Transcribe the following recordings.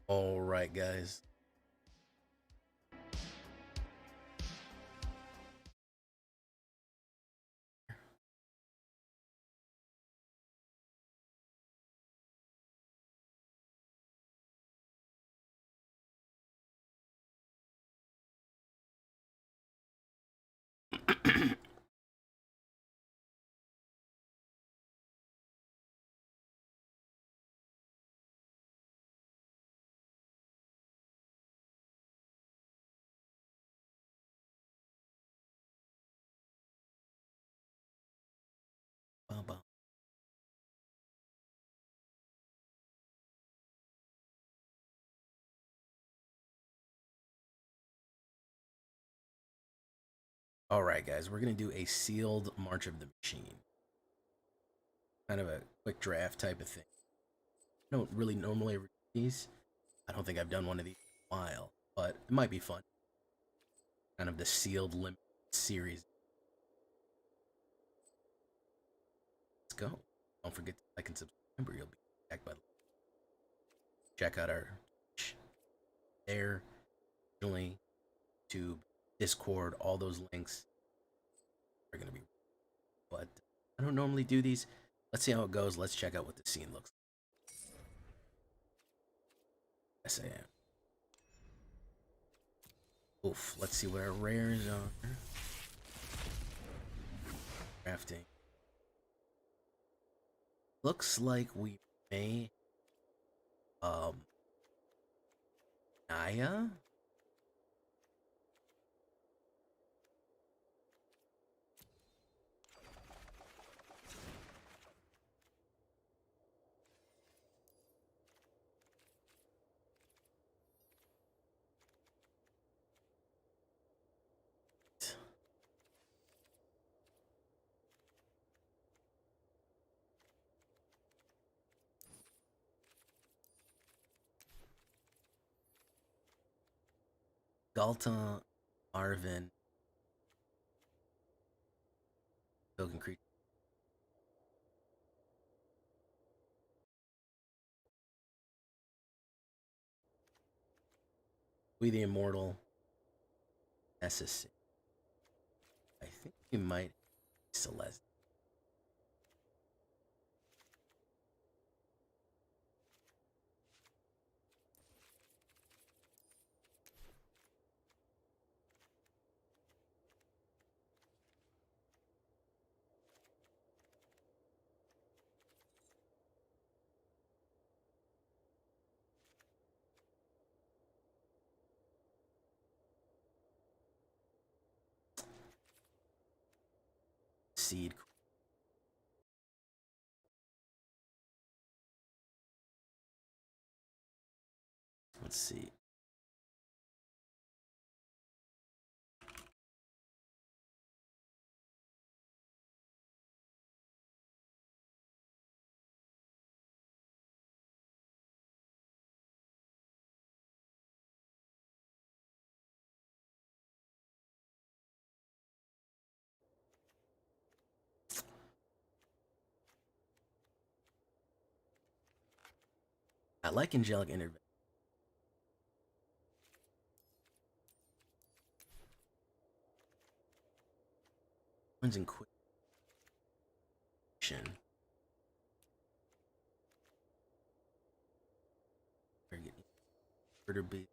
All right, guys. Bum. All right, guys. We're gonna do a sealed March of the Machine, kind of a quick draft type of thing. I don't really normally read these. I don't think I've done one of these in a while, but it might be fun. Kind of the sealed limit series. Let's go. Don't forget to like and subscribe, or you'll be back by. Check out our there, to Discord. All those links are gonna be. But I don't normally do these. Let's see how it goes. Let's check out what the scene looks like. Yes, I am. Oof. Let's see what our rares are. Crafting. Looks like we may Naya. Galta, Arvin, Token Creature. We the Immortal, SSC. I think we might Celeste. Seed. Let's see. I like Angelic Intervention. One's in quick action. Murder beat.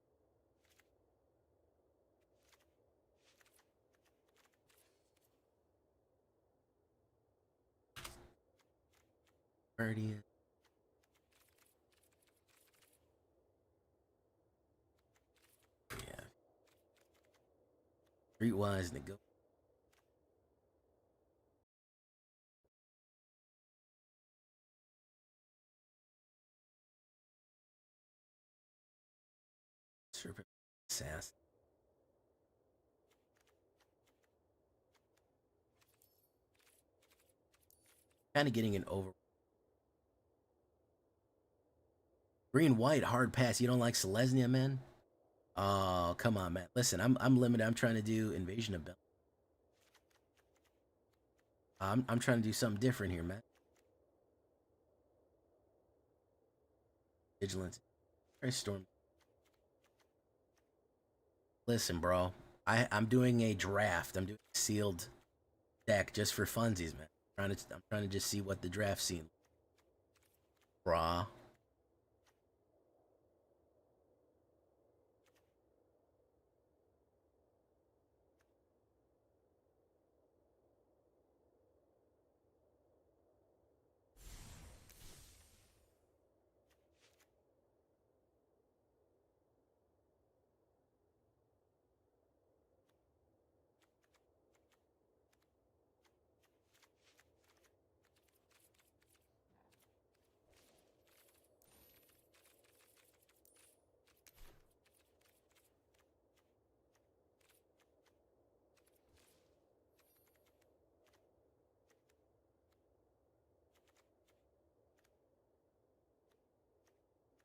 Guardian. Yeah. Streetwise Nego. Serpent Assassin. Kind of getting an over. Green white hard pass. You don't like Selesnya, man? Oh, come on, man. Listen, I'm limited. I'm trying to do Invasion of Bel. I'm trying to do something different here, man. Vigilance. Very storm. Listen, bro. I'm doing a draft. I'm doing a sealed deck just for funsies, man. I'm trying to just see what the draft scene, brah.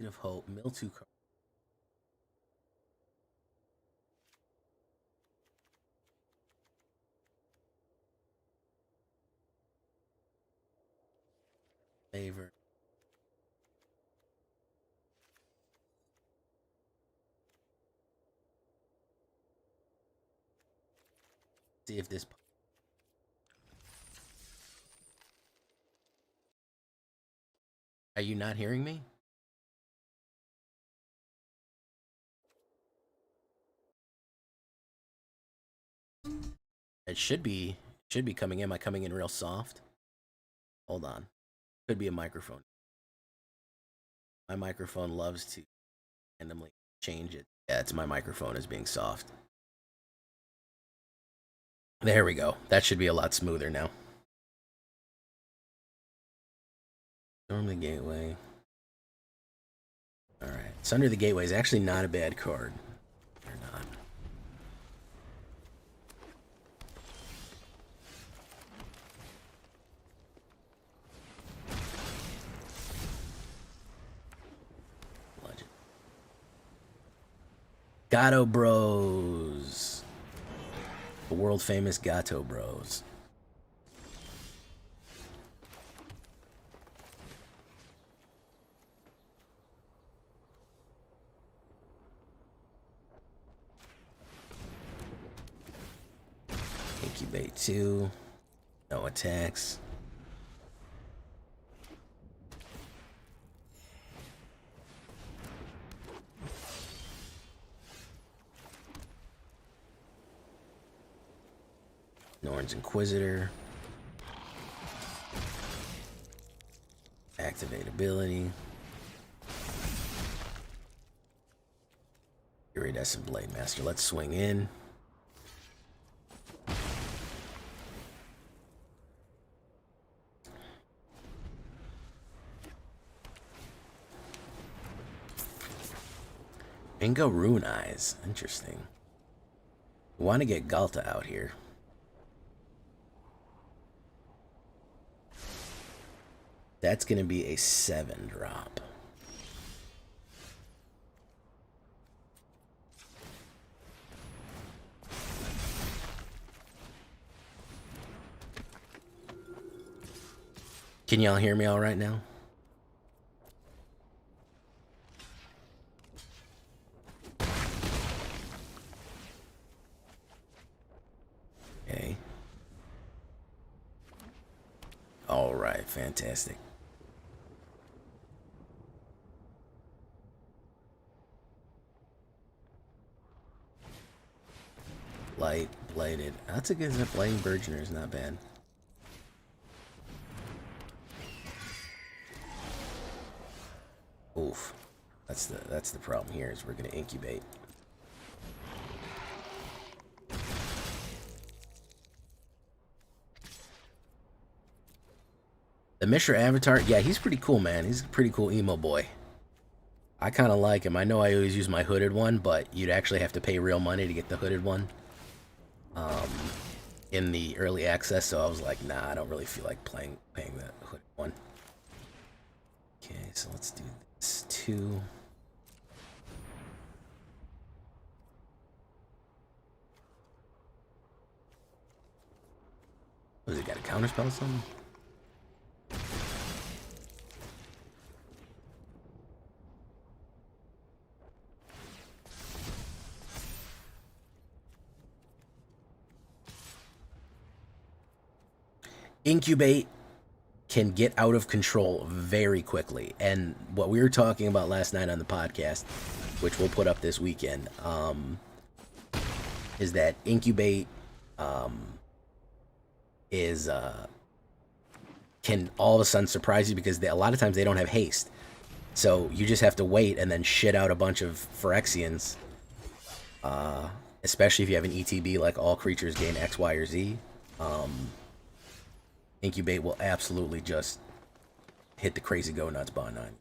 Of hope. Mill two card. Favor. See if this. Are you not hearing me? It should be coming in. Am I coming in real soft? Hold on. Could be a microphone. My microphone loves to randomly change it. Yeah, it's my microphone is being soft. There we go. That should be a lot smoother now. Storm the Gateway. Alright. Sunder the Gateway is actually not a bad card. Or not. Legend. Gato Bros. The world famous Gato Bros. Incubate 2. No attacks. Norn's Inquisitor. Activate ability. Iridescent Blade Master. Let's swing in. Ingo Rune Eyes. Interesting. Want to get Galta out here. That's going to be a 7-drop. Can y'all hear me all right now? Okay. All right, fantastic. Light bladed. That's a good Blading Burgeoner is not bad. Oof. That's the problem here is we're gonna incubate. The Mishra Avatar, yeah, he's pretty cool, man. He's a pretty cool emo boy. I kind of like him. I know I always use my hooded one, but you'd actually have to pay real money to get the hooded one in the early access, so I was like, nah, I don't really feel like paying the hooded one. Okay, so let's do this 2. What, has it got a counterspell or something? Incubate can get out of control very quickly. And what we were talking about last night on the podcast, which we'll put up this weekend, is that Incubate is can all of a sudden surprise you because a lot of times they don't have haste. So you just have to wait and then shit out a bunch of Phyrexians, especially if you have an ETB like all creatures gain X, Y, or Z. Incubate will absolutely just hit the crazy go nuts button on you.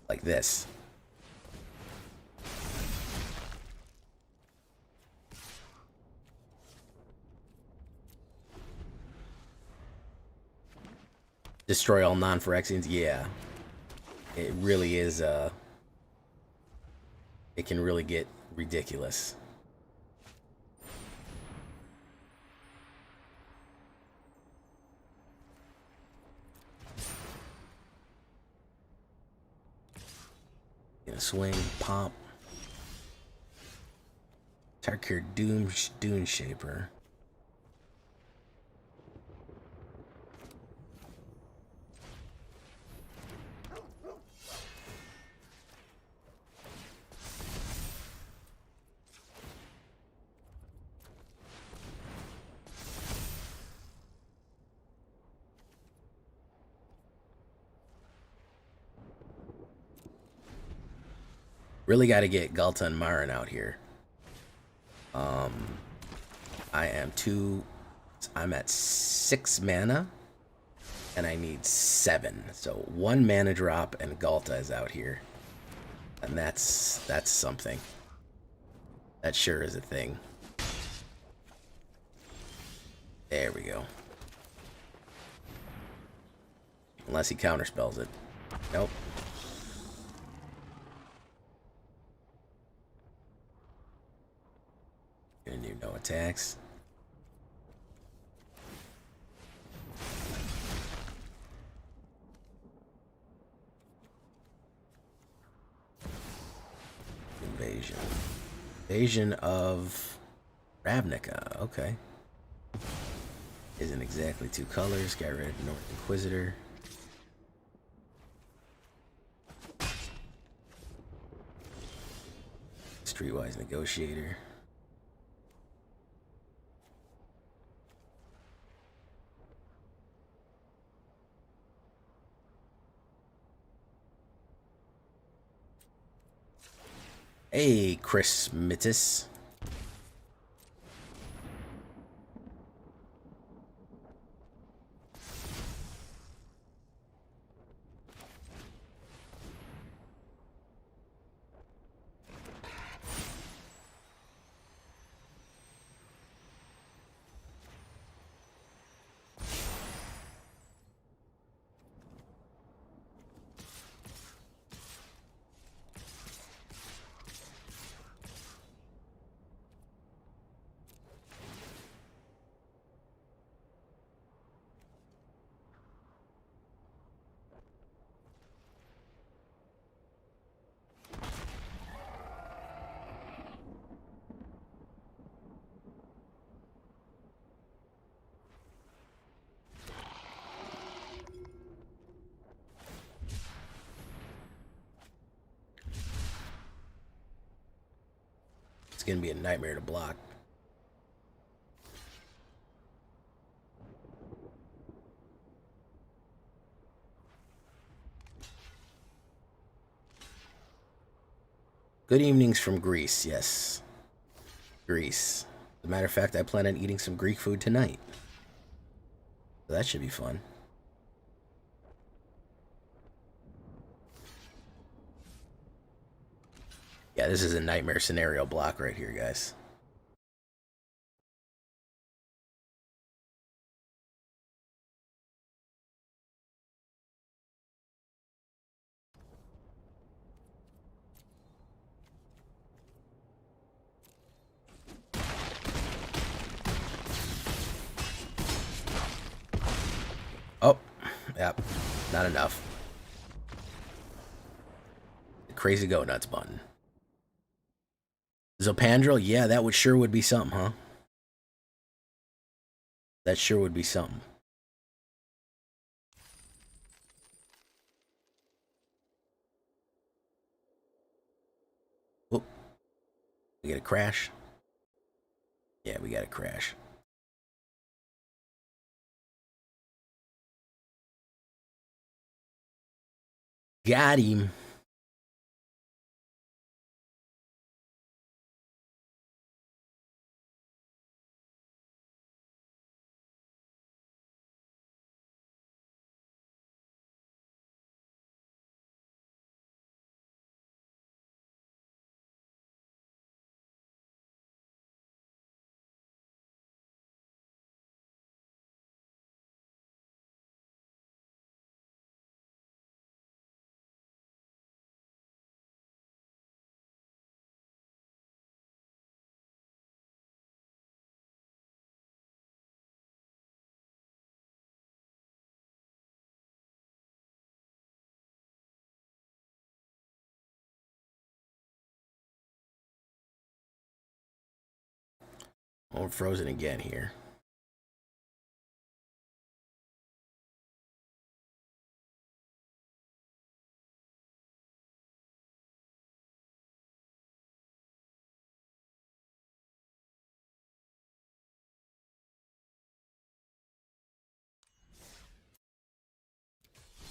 Like this. Destroy all non-Phyrexians? Yeah. It really is, it can really get ridiculous. Gonna swing, pop. Tarkir Dune Shaper. Really got to get Galta and Marin out here. I'm at 6 mana, and I need 7. So 1 mana drop, and Galta is out here, and that's something. That sure is a thing. There we go. Unless he counterspells it. Nope. Gonna do no attacks. Invasion. Invasion of Ravnica. Okay. Isn't exactly 2 colors. Got rid of North Inquisitor. Streetwise Negotiator. Hey, Chris Mittis. It's gonna be a nightmare to block. Good evenings from Greece, yes. Greece. As a matter of fact, I plan on eating some Greek food tonight. So that should be fun. Yeah, this is a nightmare scenario block right here, guys. Yep, not enough. Crazy Go Nuts button. Zopandrel, yeah, that would sure would be something, huh? That sure would be something. Oop, we get a crash. Yeah, we got a crash. Got him. Oh, we're frozen again here.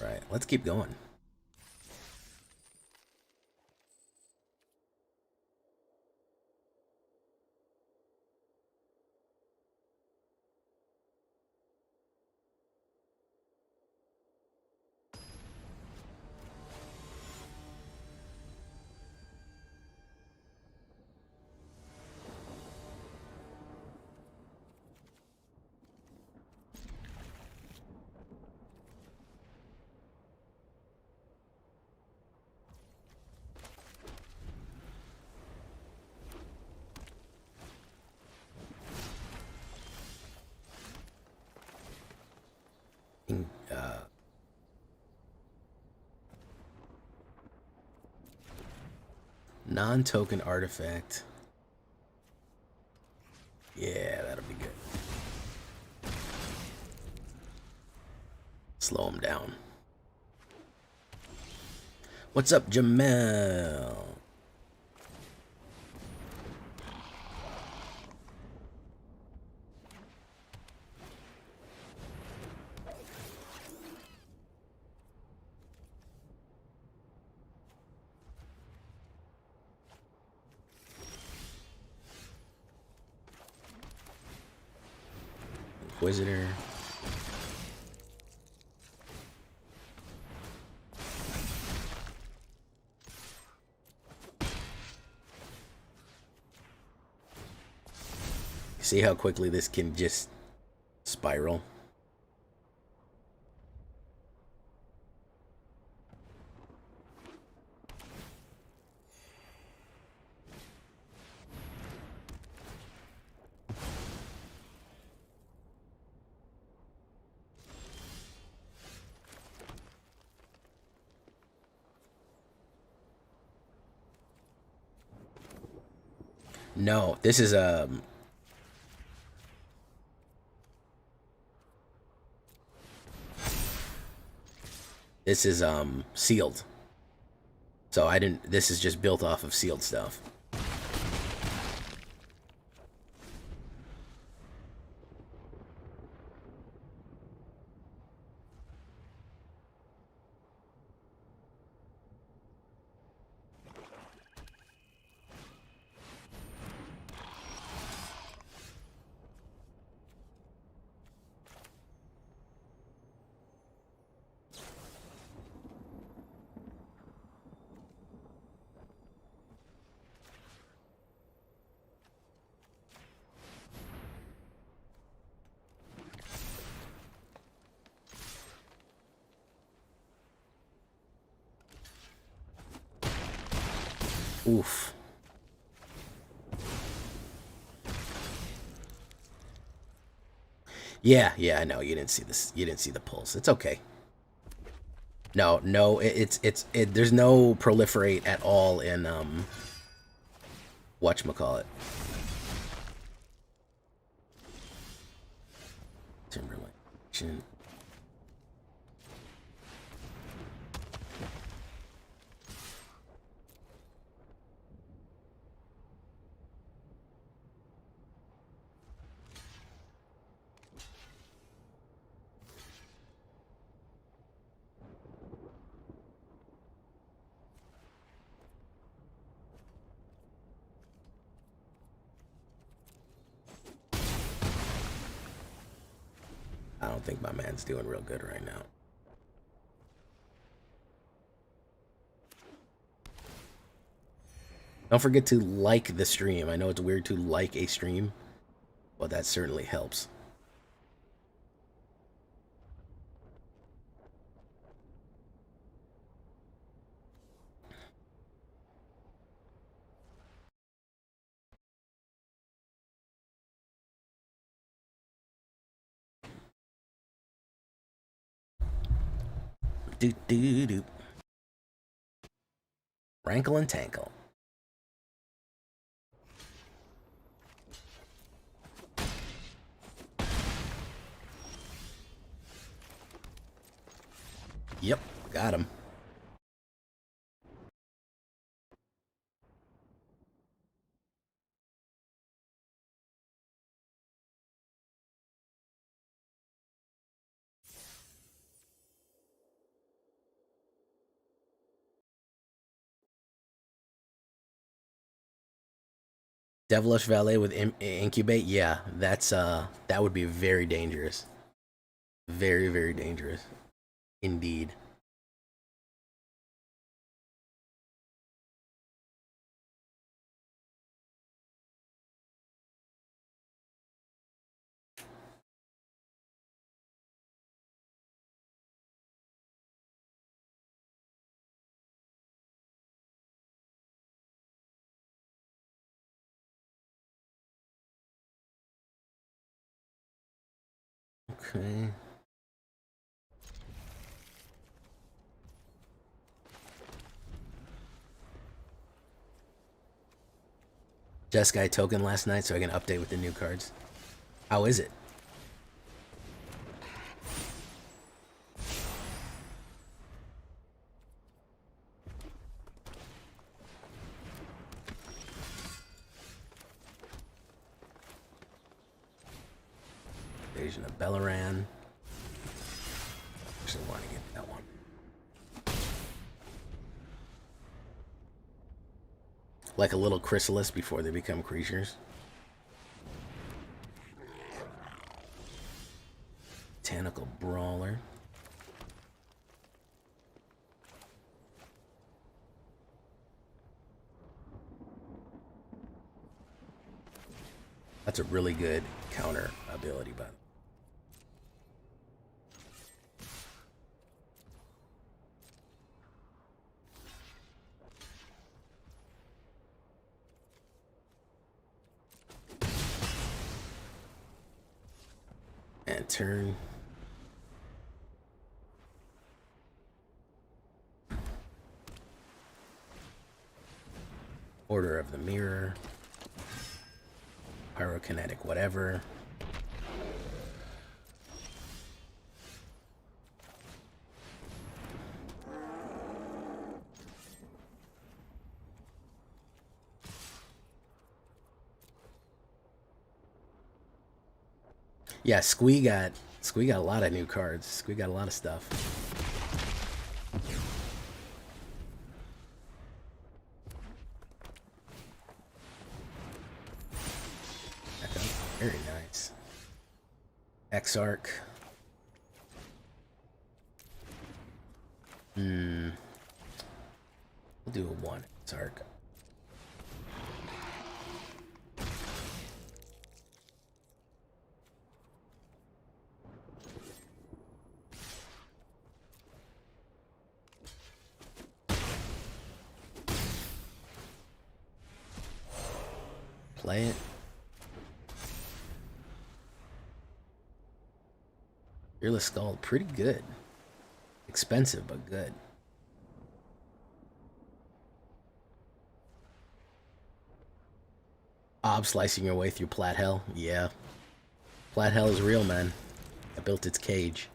Right, let's keep going. Uh, non-token artifact. Yeah, that'll be good. Slow him down. What's up, Jamel? Inquisitor. See how quickly this can just spiral? No, this is sealed. So I didn't. This is just built off of sealed stuff. Oof. Yeah, yeah, I know. You didn't see this. You didn't see the pulse. It's okay. No, there's no proliferate at all in whatchamacallit. Timberlake. I don't think my man's doing real good right now. Don't forget to like the stream. I know it's weird to like a stream, but that certainly helps. Do do do. Rankle and tankle. Yep, got him. Devilish Valet with incubate. Yeah, that would be very dangerous. Very, very dangerous. Indeed. Okay. Jeskai token last night, so I can update with the new cards. How is it? Invasion of Bellaran. Actually want to get that one. Like a little chrysalis before they become creatures. Botanical Brawler. That's a really good counter ability, by the way. And turn. Order of the Mirror. Pyrokinetic, whatever. Yeah, Squee got a lot of new cards. Squee got a lot of stuff. Very nice. Exarch. We'll do a 1 Exarch. Play it. Fearless Skull, pretty good. Expensive, but good. Ob slicing your way through Plat Hell. Yeah. Plat Hell is real, man. I built its cage.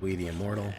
We the Immortal.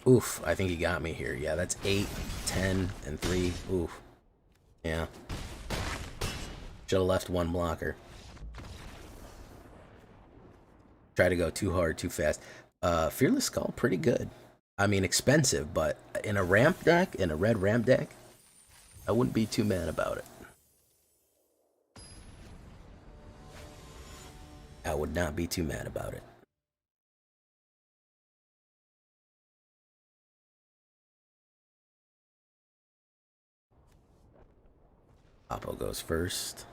Oof, I think he got me here. Yeah, that's 8, 10, and 3. Oof. Yeah. Should have left one blocker. Try to go too hard, too fast. Fearless Skull, pretty good. I mean, expensive, but in a ramp deck, in a red ramp deck, I wouldn't be too mad about it. I would not be too mad about it. Oppo goes first.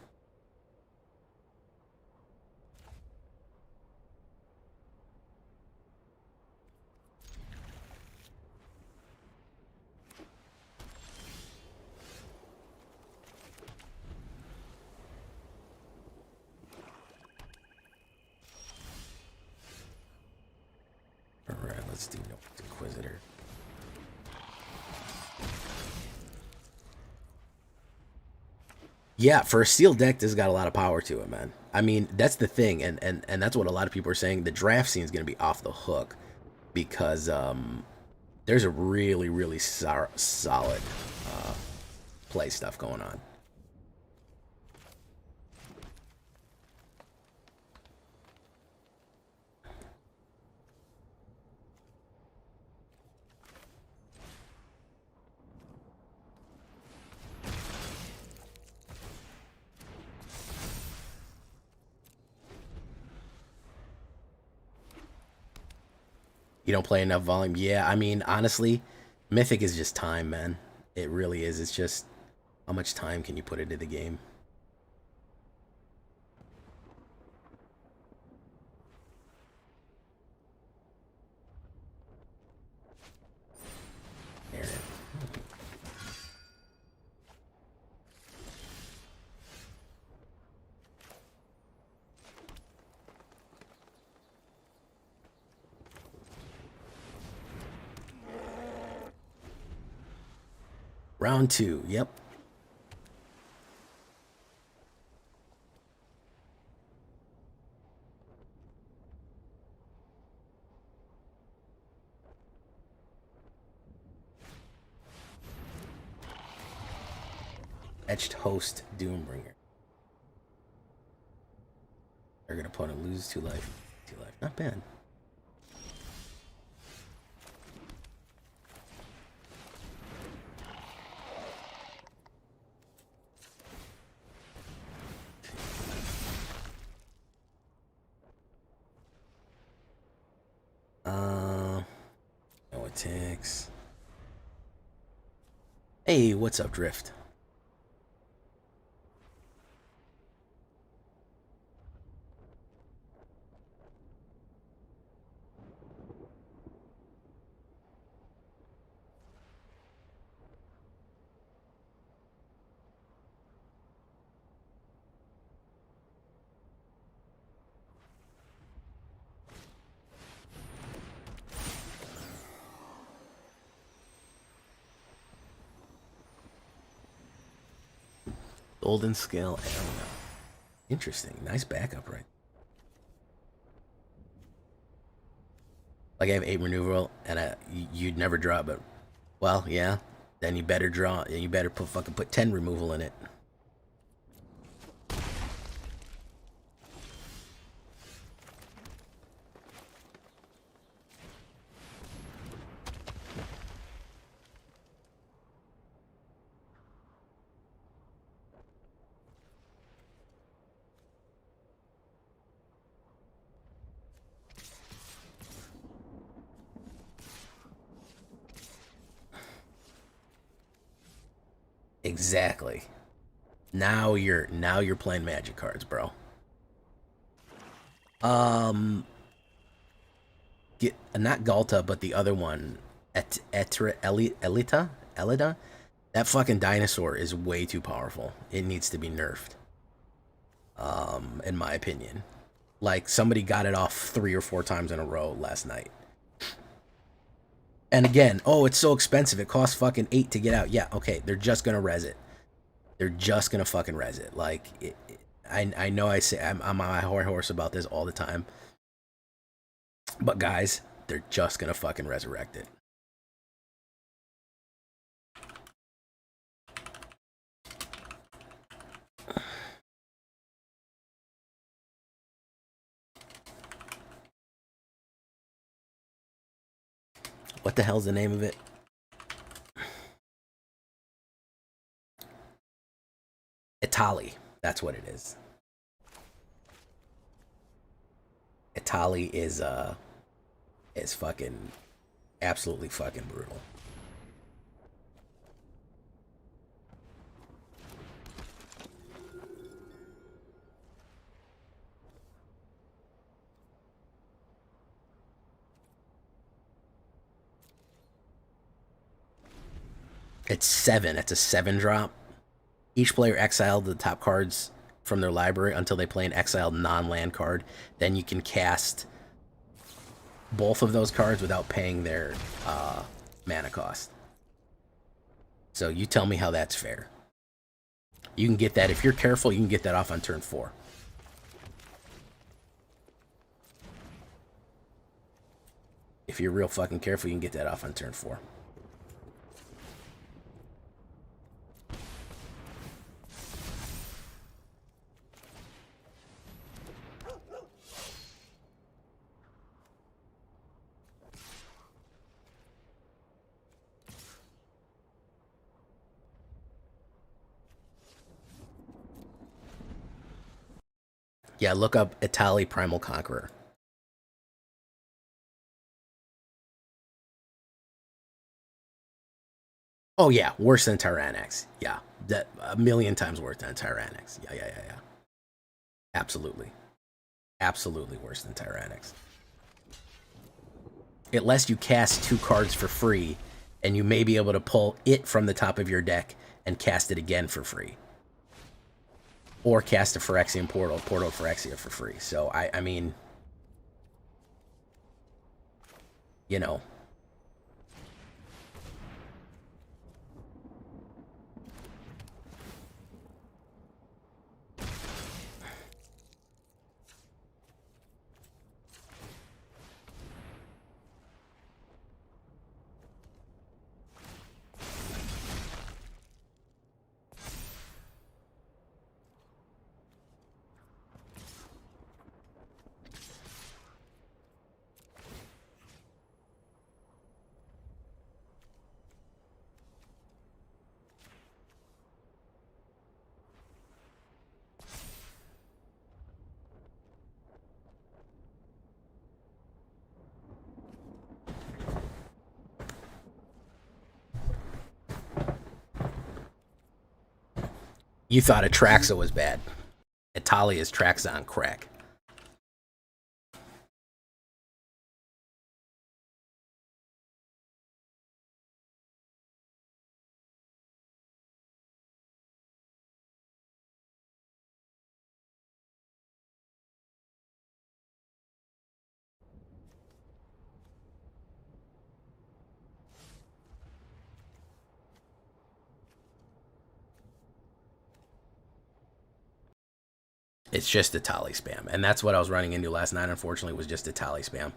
Alright, let's do Inquisitor. Yeah, for a sealed deck, this has got a lot of power to it, man. I mean, that's the thing, and that's what a lot of people are saying. The draft scene is going to be off the hook because there's a really solid play stuff going on. You don't play enough volume. Yeah, I mean, honestly, Mythic is just time, man. It really is. It's just how much time can you put into the game? There. Round 2. Yep. Etched Host Doombringer. Target opponent loses 2 life. 2 life. Not bad. No attacks. Hey, what's up, Drift? Golden Scale Arrow. Interesting. Nice backup, right? Like I have 8 removal, and you'd never draw it, but well, yeah. Then you better draw, and you better put 10 removal in it. Exactly. Now you're playing Magic cards, bro. Um, get not Galta, but the other one, Elita. That fucking dinosaur is way too powerful. It needs to be nerfed. In my opinion, like somebody got it off 3 or 4 times in a row last night. And again, oh, it's so expensive. It costs fucking 8 to get out. Yeah, okay, they're just gonna res it. They're just gonna fucking res it. Like, I know I say I'm on my horse about this all the time, but guys, they're just gonna fucking resurrect it. What the hell's the name of it? Itali. That's what it is. Itali is fucking absolutely fucking brutal. It's 7. It's a 7 drop. Each player exiled the top cards from their library until they play an exiled non-land card. Then you can cast both of those cards without paying their mana cost. So you tell me how that's fair. You can get that, if you're careful, you can get that off on turn 4. If you're real fucking careful, you can get that off on turn 4. Yeah, look up Itali Primal Conqueror. Oh yeah, worse than Tyranix. Yeah, that a million times worse than Tyranix. Yeah. Absolutely, absolutely worse than Tyranix. It lets you cast 2 cards for free, and you may be able to pull it from the top of your deck and cast it again for free, or cast a Phyrexian Portal Phyrexia for free. So I mean, you know, you thought Atraxa was bad. Italia's Traxa on crack. It's just a tally spam, and that's what I was running into last night. Unfortunately, was just a tally spam.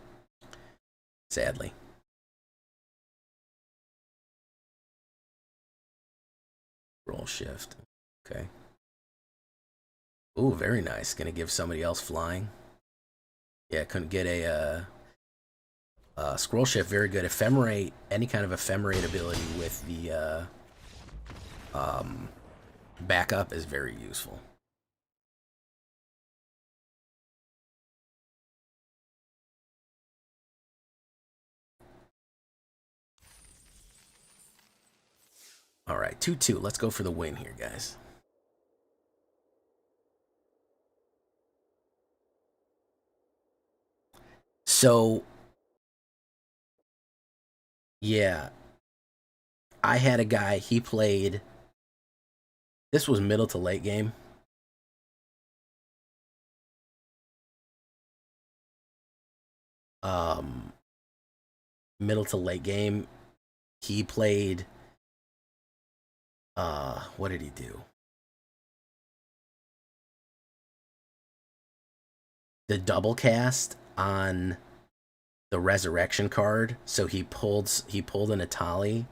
Sadly. Roll shift. Okay. Ooh, very nice. Gonna give somebody else flying. Yeah, couldn't get scroll shift. Very good. Ephemerate. Any kind of ephemerate ability with the backup is very useful. All right, 2-2. Let's go for the win here, guys. So, yeah, I had a guy, he played, this was middle to late game. Um, Middle to late game, he played, what did he do? The double cast on the resurrection card. So he pulled an Atali,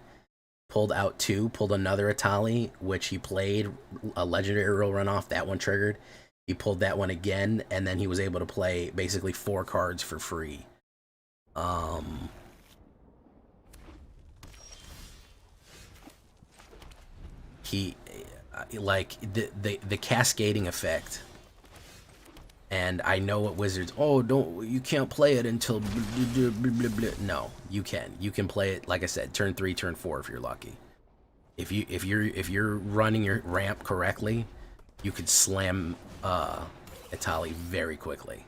pulled out two, pulled another Atali, which he played a legendary roll runoff. That one triggered. He pulled that one again, and then he was able to play basically 4 cards for free. Um, he like the cascading effect. And I know what Wizards. Oh, don't you can't play it until blah, blah, blah, blah. No, you can. You can play it like I said, turn 3, turn 4 if you're lucky. If you're running your ramp correctly, you could slam Itali very quickly.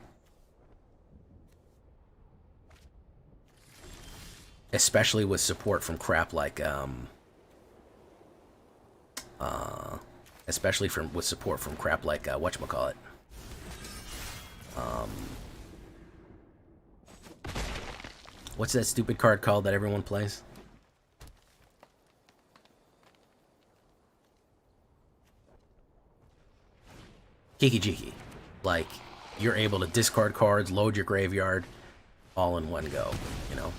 Especially with support from crap like uh especially from with support from crap like whatchamacallit. Um what's that stupid card called that everyone plays? Kiki Jiki. Like you're able to discard cards, load your graveyard all in one go, you know.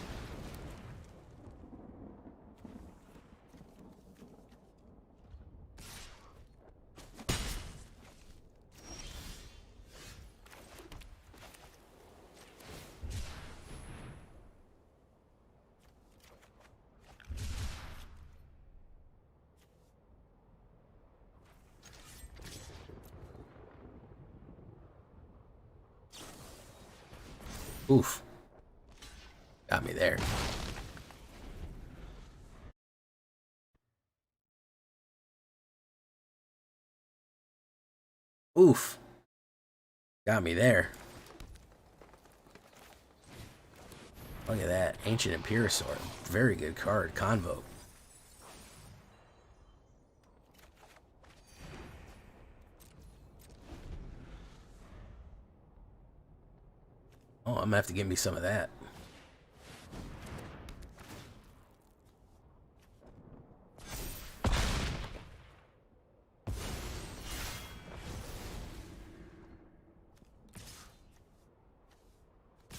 Oof. Got me there. Oof. Got me there. Look at that. Ancient Imperosaur. Very good card. Convoke. Oh, I'm gonna have to give me some of that.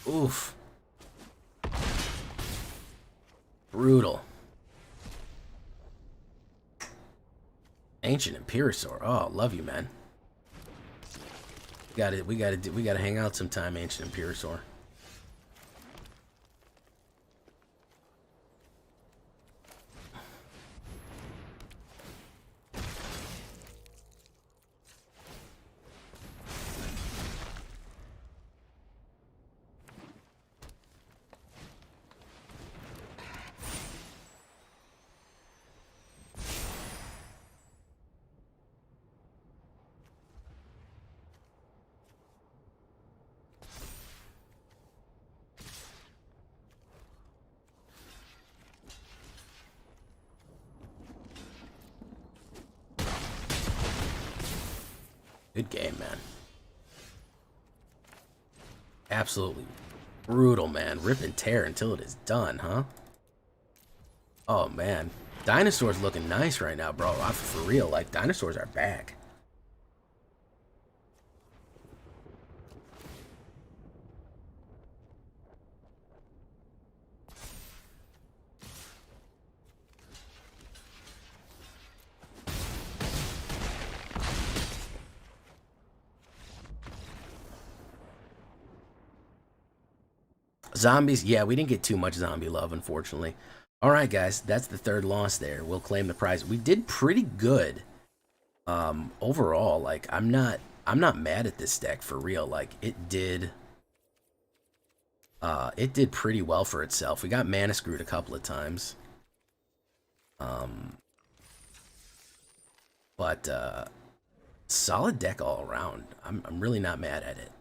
Oof. Brutal. Ancient Imperosaur. Oh, love you, man. We gotta hang out sometime, Ancient Imperosaur. Good game, man. Absolutely brutal, man. Rip and tear until it is done, huh? Oh, man. Dinosaurs looking nice right now, bro. For real, like, dinosaurs are back. Zombies, yeah, we didn't get too much zombie love, unfortunately. All right, guys, that's the third loss there. We'll claim the prize. We did pretty good overall. Like, I'm not mad at this deck for real. Like, it did pretty well for itself. We got mana screwed a couple of times. Um But solid deck all around. I'm really not mad at it.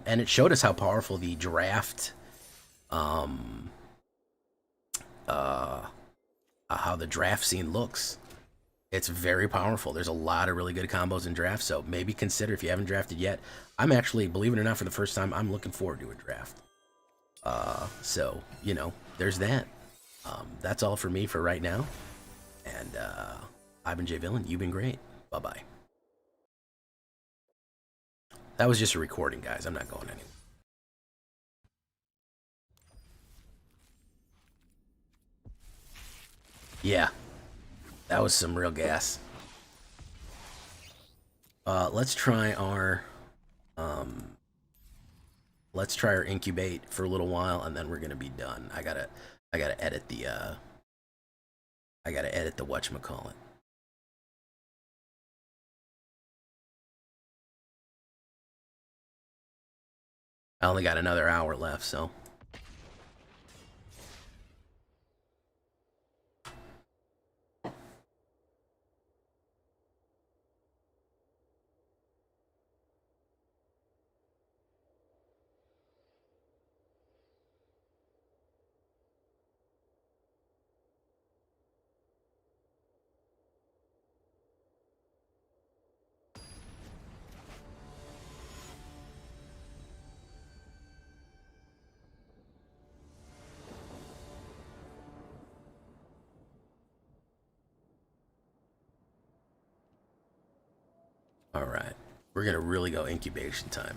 And it showed us how powerful the draft, um, uh, how the draft scene looks. It's very powerful. There's a lot of really good combos in draft, so maybe consider if you haven't drafted yet. I'm actually, believe it or not, for the first time, I'm looking forward to a draft. So, you know, there's that. That's all for me for right now. And I've been Jay Villain. You've been great. Bye-bye. That was just a recording, guys. I'm not going anywhere. Yeah, that was some real gas. Let's try our um, let's try our incubate for a little while, and then we're gonna be done. I gotta edit the whatchamacallit. I only got another hour left, so. All right, we're gonna really go incubation time.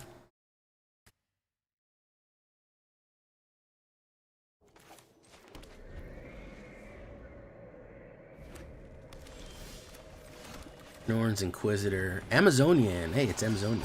Norn's Inquisitor, Amazonian. Hey, it's Amazonian.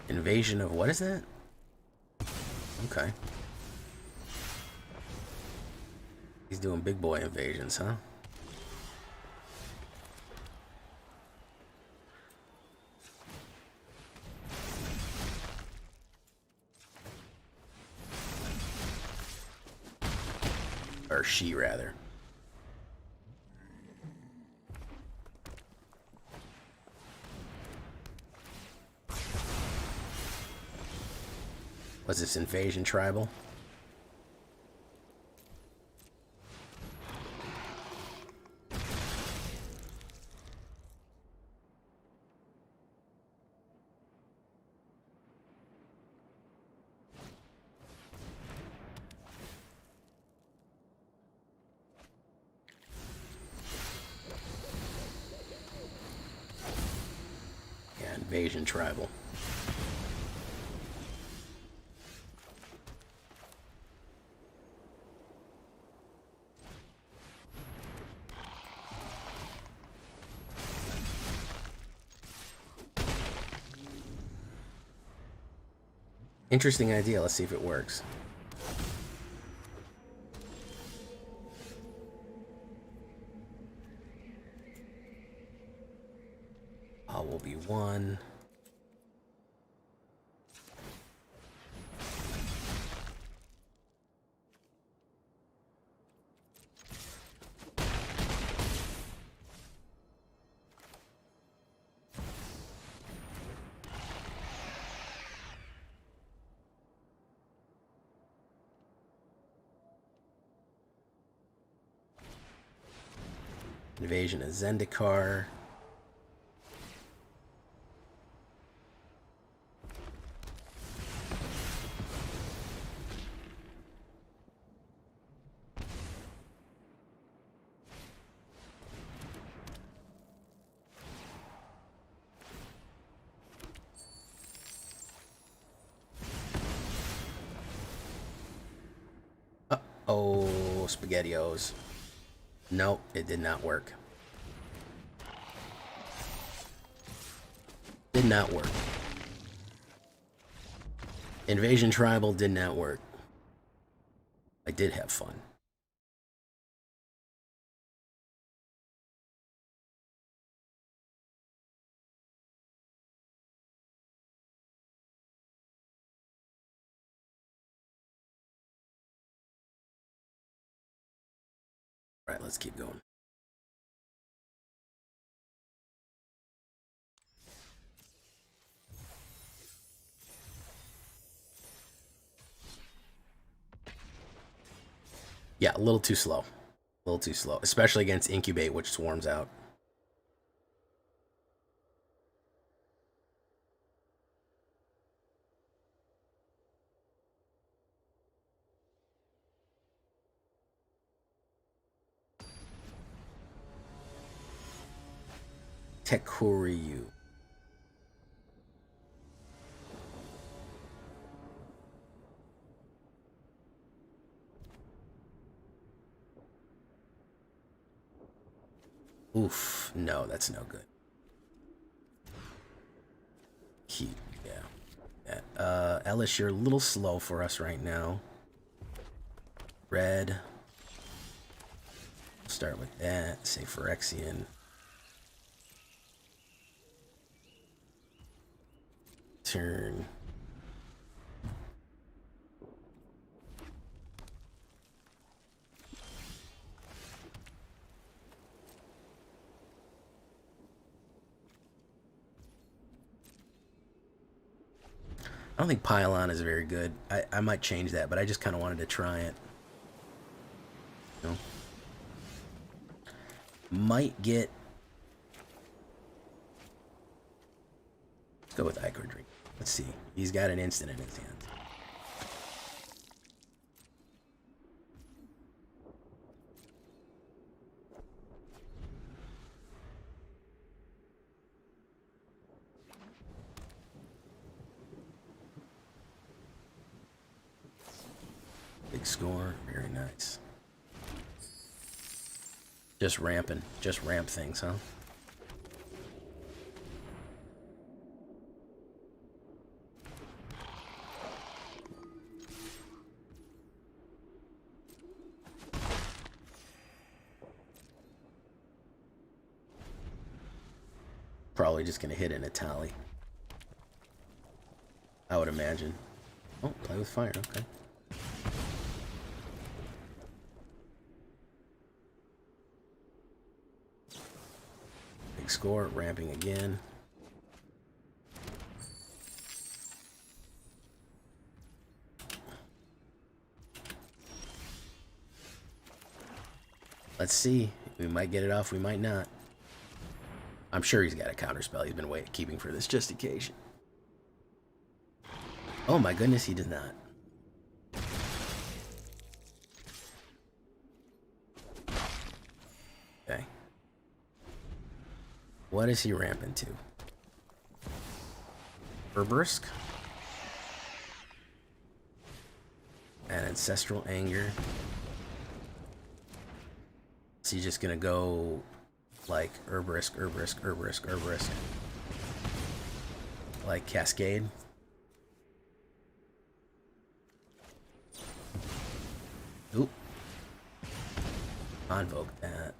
Invasion of what is that? Okay. He's doing big boy invasions, huh? Or she, rather. Was this invasion tribal? Yeah, invasion tribal. Interesting idea. Let's see if it works. All will be one. Invasion of Zendikar. Oh, SpaghettiOs. Nope, it did not work. Did not work. Invasion Tribal did not work. I did have fun. All right, let's keep going. Yeah, a little too slow. A little too slow, especially against Incubate, which swarms out. Tekuryu. Oof, no, that's no good. Keep, yeah. Ellis, you're a little slow for us right now. Red. Start with that. Say Phyrexian. Turn. I don't think Pylon is very good. I might change that, but I just kind of wanted to try it. You know? Might get... Let's go with Ichor Drink. Let's see. He's got an instant in his hands. Big score. Very nice. Just ramping. Just ramp things, huh? Probably just gonna hit in a tally. I would imagine. Oh, play with fire. Okay. Big score. Ramping again. Let's see. We might get it off. We might not. I'm sure he's got a counterspell he's been keeping for this just occasion. Oh my goodness, he does not. Okay. What is he ramping to? Herbrisk? And Ancestral Anger. Is he just gonna go like Herbrisk, Herbrisk, Herbrisk, Herbrisk? Like Cascade? Oop. Convoke that.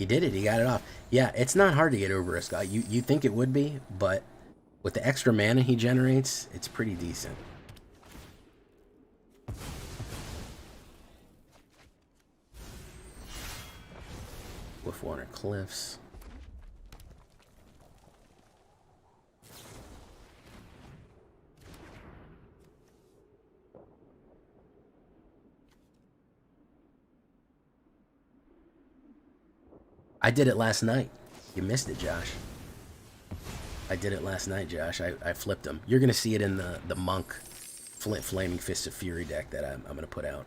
He did it. He got it off. Yeah, it's not hard to get over a Scott. You think it would be, but with the extra mana he generates, it's pretty decent. With Water Cliffs. I did it last night. You missed it, Josh. I did it last night, Josh. I flipped him. You're going to see it in the Monk Flaming Fist of Fury deck that I'm going to put out.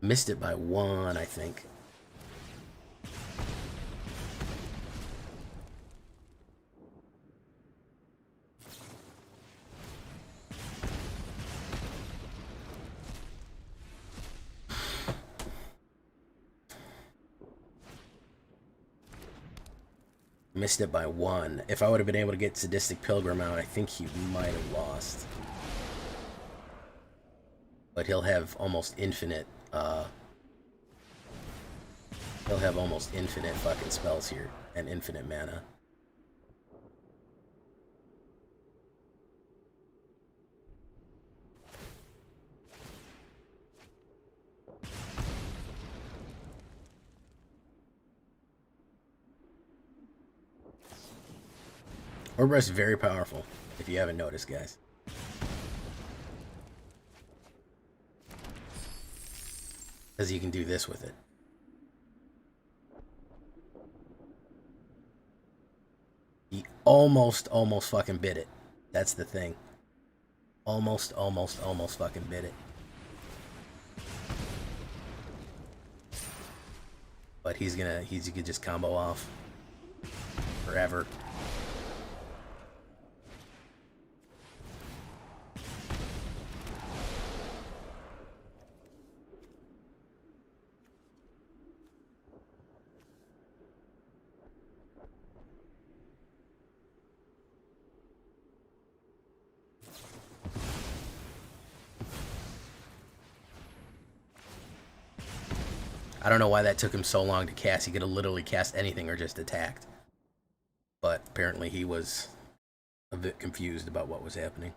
Missed it by one, I think. Missed it by one. If I would have been able to get Sadistic Pilgrim out, I think he might have lost. But he'll have almost infinite, he'll have almost infinite fucking spells here, and infinite mana. Orb is very powerful, if you haven't noticed, guys. Because you can do this with it. He almost fucking bit it. That's the thing. Almost fucking bit it. But he could just combo off forever. I don't know why that took him so long to cast. He could have literally cast anything or just attacked. But apparently he was a bit confused about what was happening.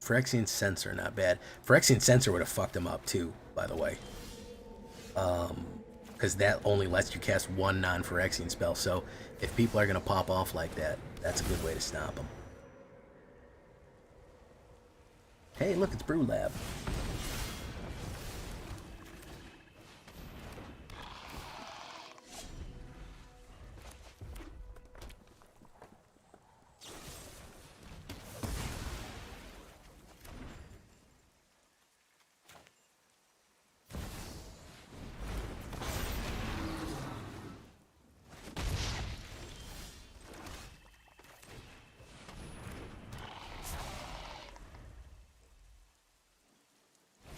Phyrexian Censor, not bad. Phyrexian Censor would have fucked him up too, by the way. Because that only lets you cast one non-Phyrexian spell. So if people are going to pop off like that, that's a good way to stop them. Hey, look, it's Brew Lab.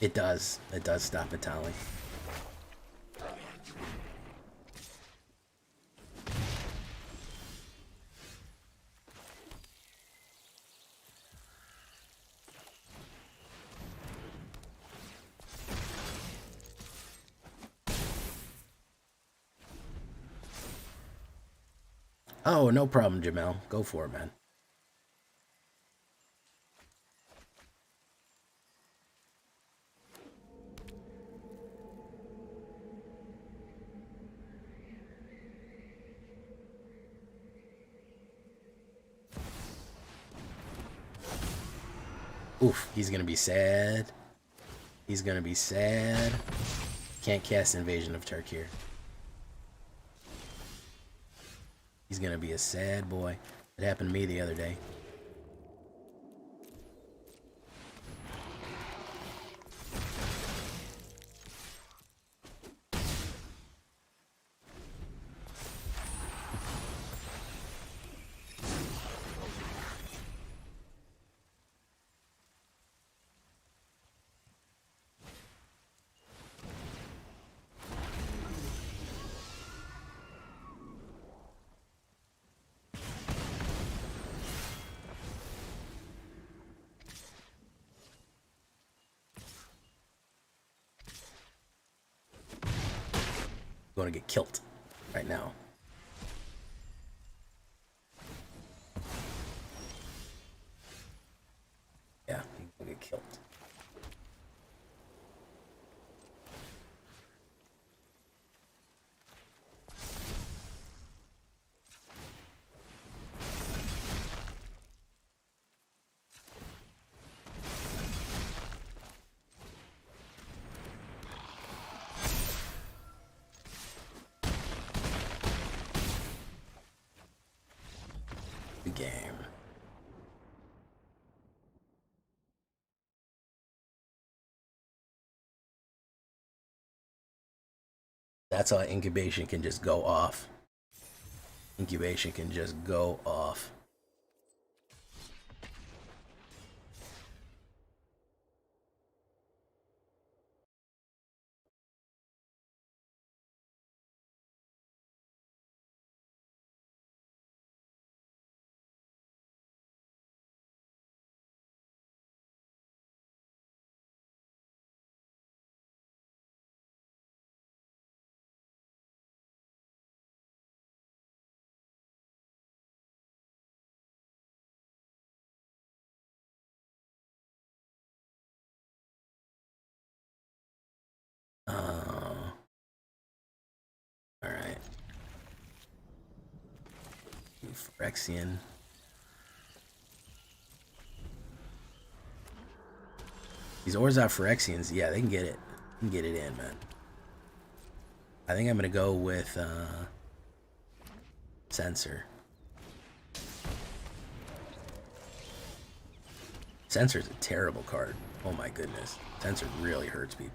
It does. It does stop Vitali. Oh, no problem, Jamel. Go for it, man. Oof, he's gonna be sad. He's gonna be sad. Can't cast Invasion of Turk here. He's gonna be a sad boy. It happened to me the other day. Going to get killed right now. Yeah, he's going to get killed. The game. That's how incubation can just go off. Incubation can just go off. All right. Phyrexian. These Orzhov Phyrexians, yeah, they can get it. They can get it in, man. I think I'm gonna go with Censor. Censor's a terrible card. Oh my goodness. Censor really hurts people.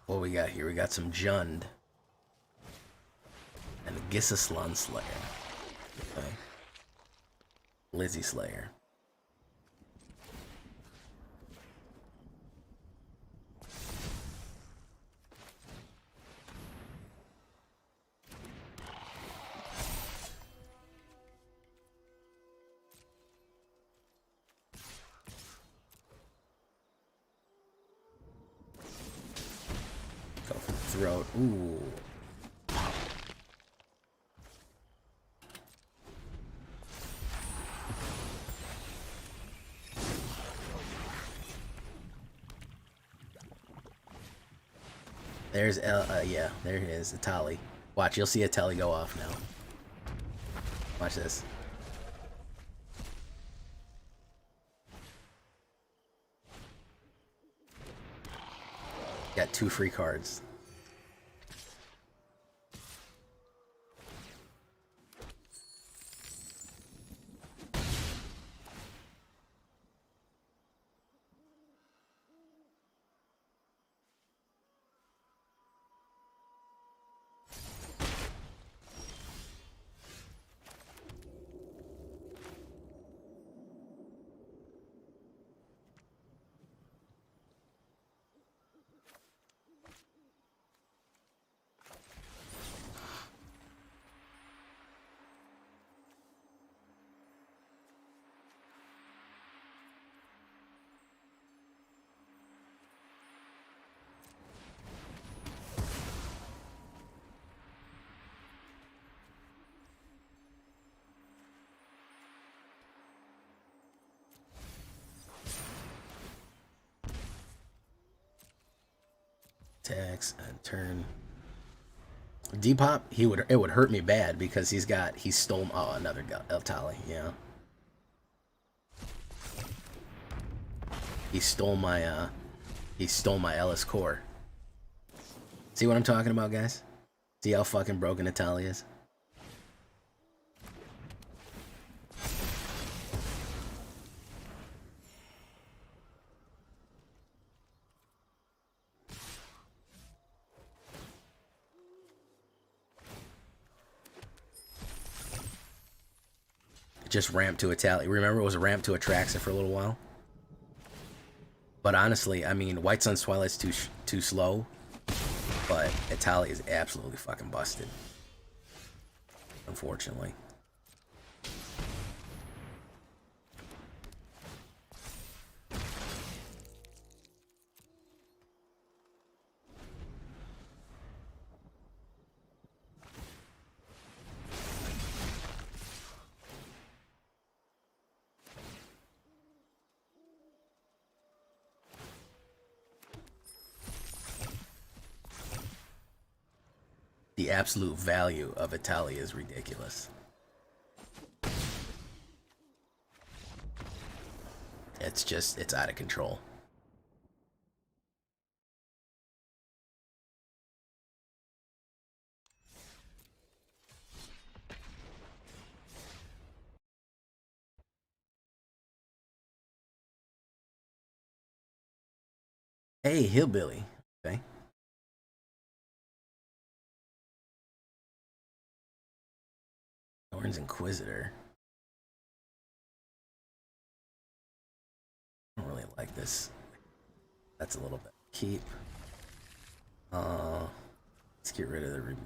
What we got here? We got some Jund and a Gisaslan Slayer. Okay. Lizzie Slayer. Go for the throat. Ooh. There's yeah, there it is, a tally. Watch, you'll see a tally go off now. Watch this. Got 2 free cards. Attacks and turn. Depop, it would hurt me bad because he stole another Tali, yeah. He stole my Ellis core. See what I'm talking about, guys? See how fucking broken Atali is? Just ramp to Atali. Remember, it was a ramp to Atraxa for a little while. But honestly, I mean, White Sun's Twilight's too slow, but Atali is absolutely fucking busted. Unfortunately. The absolute value of Atali is ridiculous. It's out of control. Hey, Hillbilly. Okay. Orange Inquisitor. I don't really like this. That's a little bit. Keep. Let's get rid of the remove.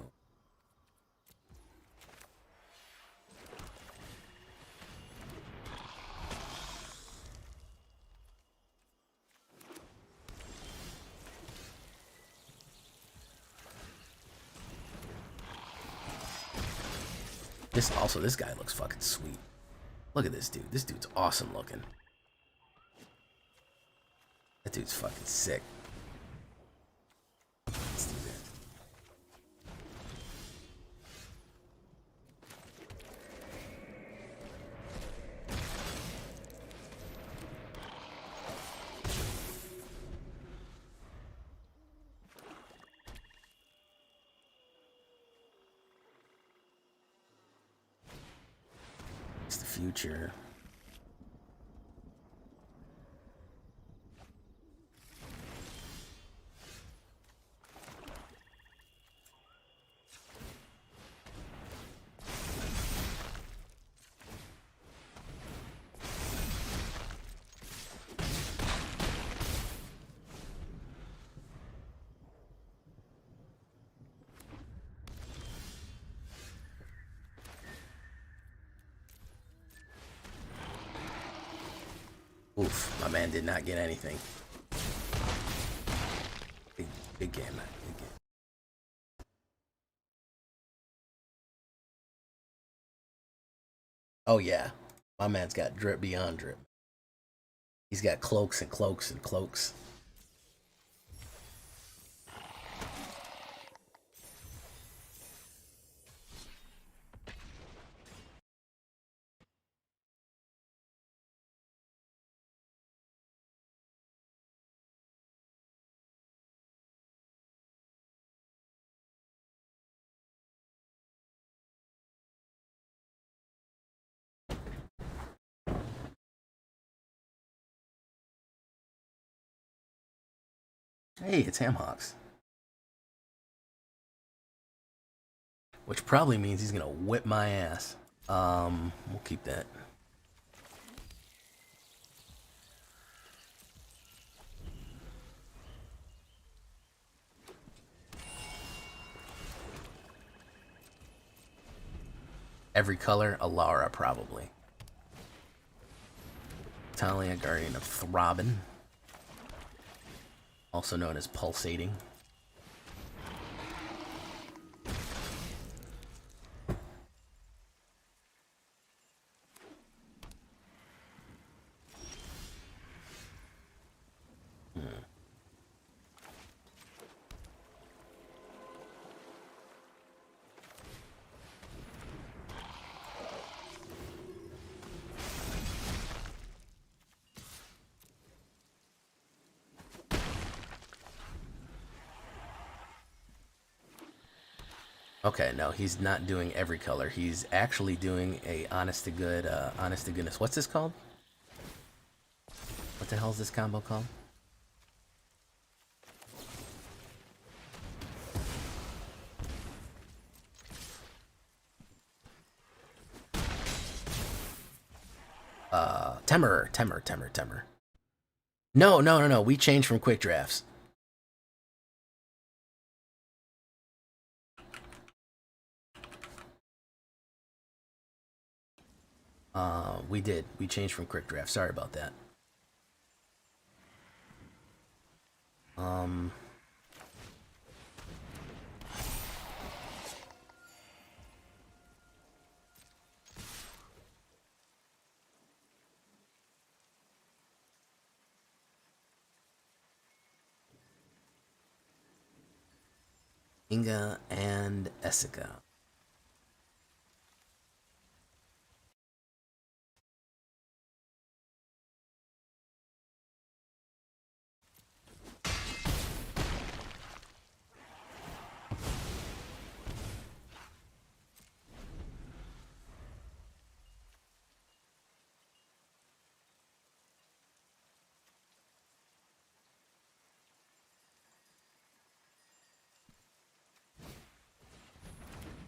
This guy looks fucking sweet. Look at this dude. This dude's awesome looking. That dude's fucking sick. Let's do that. It's the future. Oof, my man did not get anything. Big game, man. Big game. Oh yeah, my man's got drip beyond drip. He's got cloaks and cloaks and cloaks. Hey, it's Hamhawks. Which probably means he's gonna whip my ass. We'll keep that. Every color, Alara probably. Talia, Guardian of Throbbing. Also known as Pulsating. Okay, no, he's not doing every color. He's actually doing a honest to goodness. What's this called? What the hell is this combo called? Temer. No. We changed from quick drafts. We did. We changed from quick draft. Sorry about that. Inga and Essica.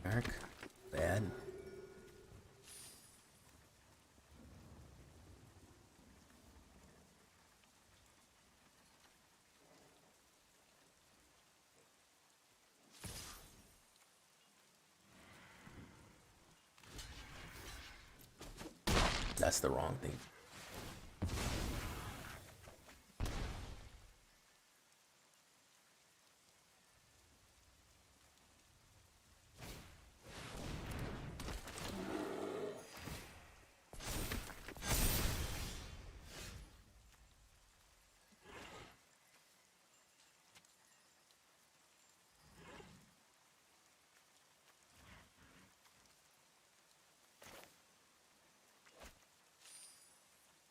Dark. Bad. That's the wrong thing.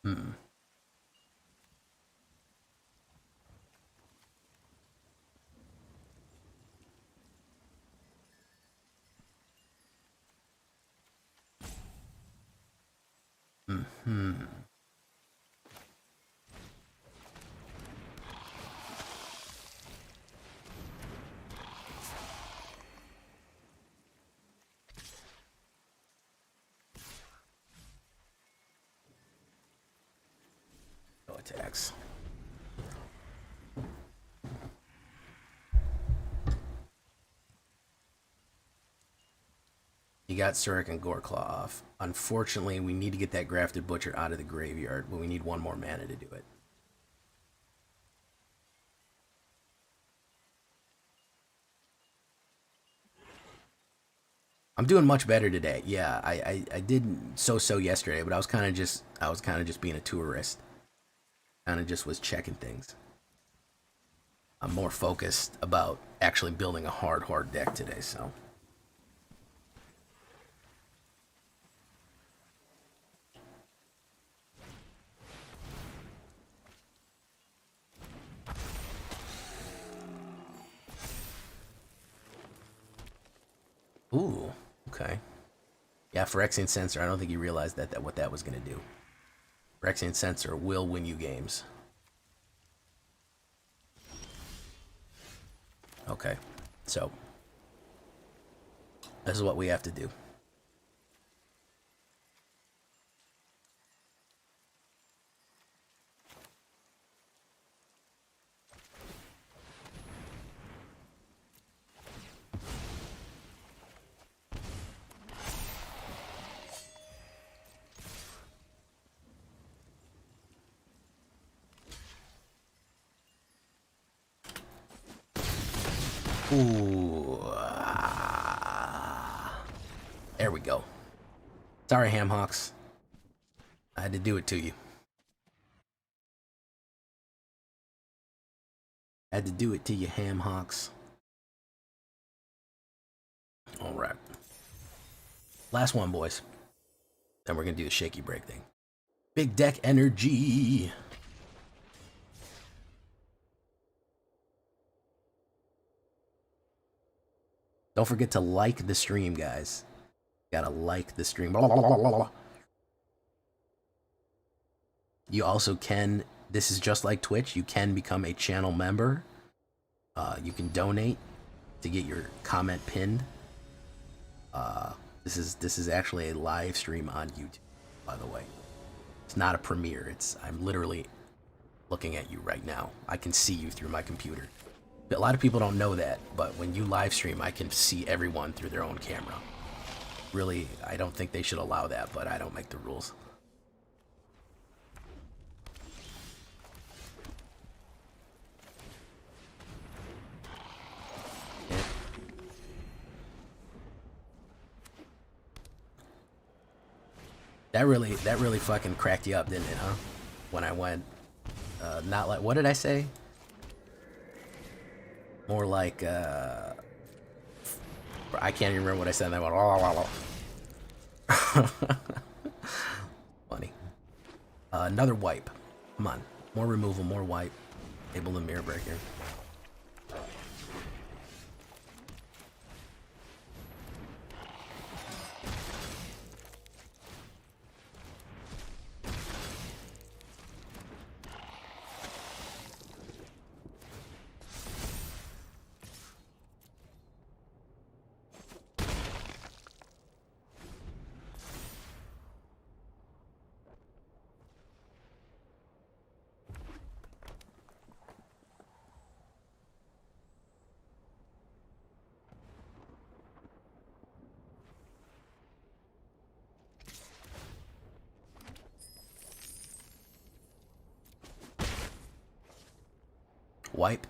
Hmm. Hmm. No attacks. You got Surik and Goreclaw off. Unfortunately, we need to get that Grafted Butcher out of the graveyard, but we need one more mana to do it. I'm doing much better today. Yeah, I did so yesterday, but I was kind of just being a tourist. Kind of just was checking things. I'm more focused about actually building a hard deck today, so. Ooh, okay. Yeah, Phyrexian Sensor, I don't think you realized that what that was going to do. Phyrexian Sensor will win you games. Okay, so this is what we have to do. Ooh. There we go. Sorry, Hamhawks. I had to do it to you. I had to do it to you, Hamhawks. All right. Last one, boys. Then we're going to do the shaky break thing. Big deck energy. Don't forget to like the stream, guys. Gotta like the stream. You also can, this is just like Twitch, you can become a channel member. You can donate to get your comment pinned. This is actually a live stream on YouTube, by the way. It's not a premiere. I'm literally looking at you right now. I can see you through my computer. A lot of people don't know that, but when you live stream, I can see everyone through their own camera. Really, I don't think they should allow that, but I don't make the rules. That really fucking cracked you up, didn't it, huh? When I went, not like, what did I say? More like, I can't even remember what I said. I went, funny. Another wipe. Come on. More removal, more wipe. Able the mirror breaker. Wipe.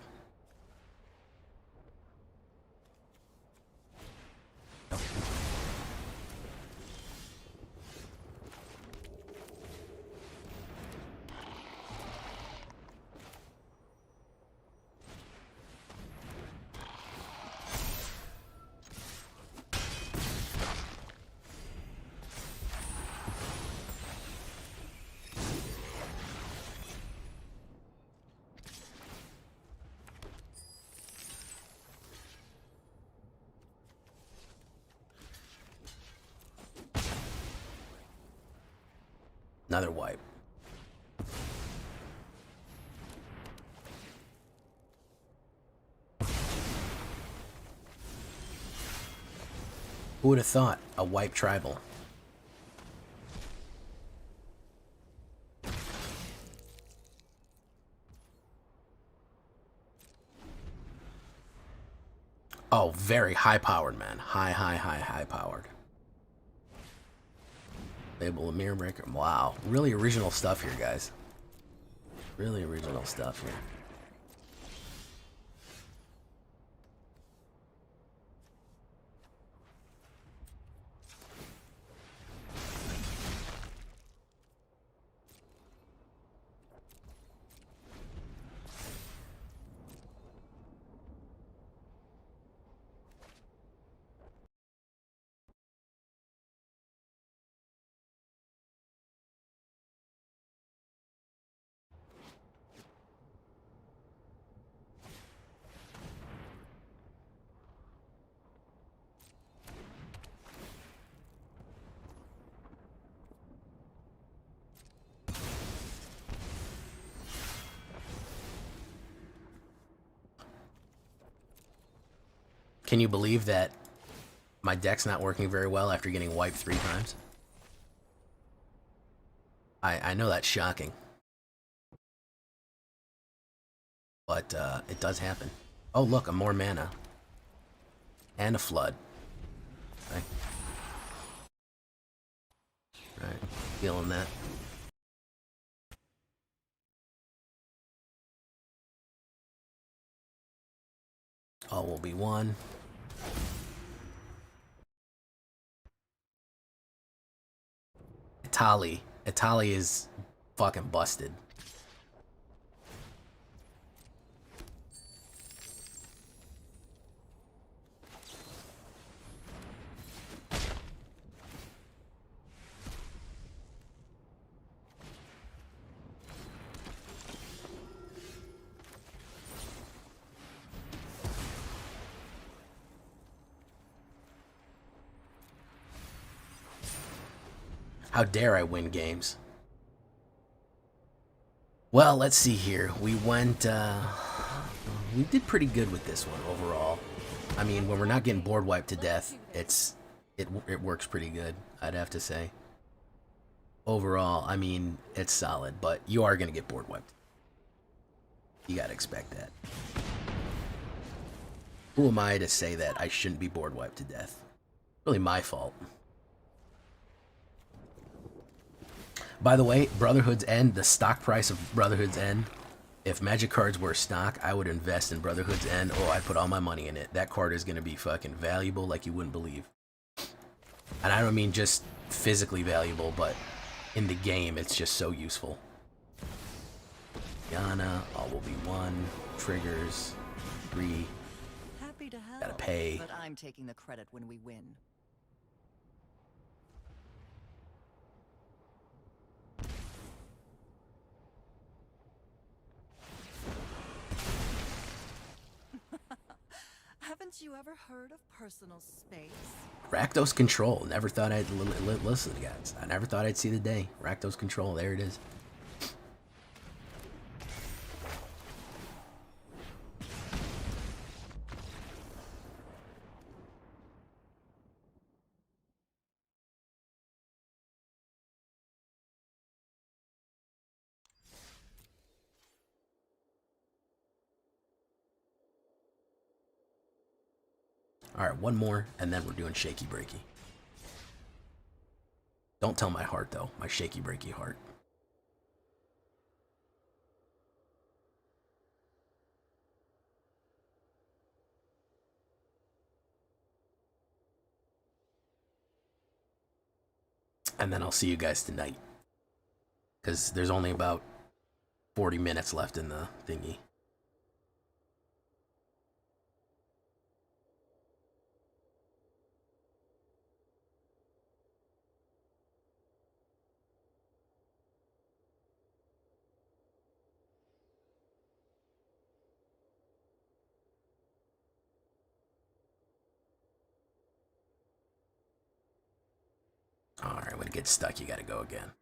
Another wipe. Who would have thought a wipe tribal? Oh, very high powered, man. High powered. Label a mirror breaker. Wow. Really original stuff here, guys. Really original stuff here. Can you believe that my deck's not working very well after getting wiped 3 times? I know that's shocking. But it does happen. Oh look, a more mana. And a flood. Okay. Alright, feeling that. All will be one. Itali is fucking busted. How dare I win games? Well, let's see here. We did pretty good with this one overall. I mean, when we're not getting board wiped to death, it works pretty good, I'd have to say. Overall, I mean, it's solid, but you are going to get board wiped. You got to expect that. Who am I to say that I shouldn't be board wiped to death? Really my fault. By the way, Brotherhood's End, the stock price of Brotherhood's End, if Magic cards were stock, I would invest in Brotherhood's End. Oh, I'd put all my money in it. That card is going to be fucking valuable like you wouldn't believe. And I don't mean just physically valuable, but in the game, it's just so useful. Yana, all will be 1. Triggers, 3. Happy to help, Gotta pay. but I'm taking the credit when we win. Haven't you ever heard of personal space? Rakdos Control. Never thought I'd listen, guys. I never thought I'd see the day. Rakdos Control. There it is. Alright, one more, and then we're doing shaky breaky. Don't tell my heart, though. My shaky breaky heart. And then I'll see you guys tonight. Because there's only about 40 minutes left in the thingy. Alright, when it gets stuck, you gotta go again.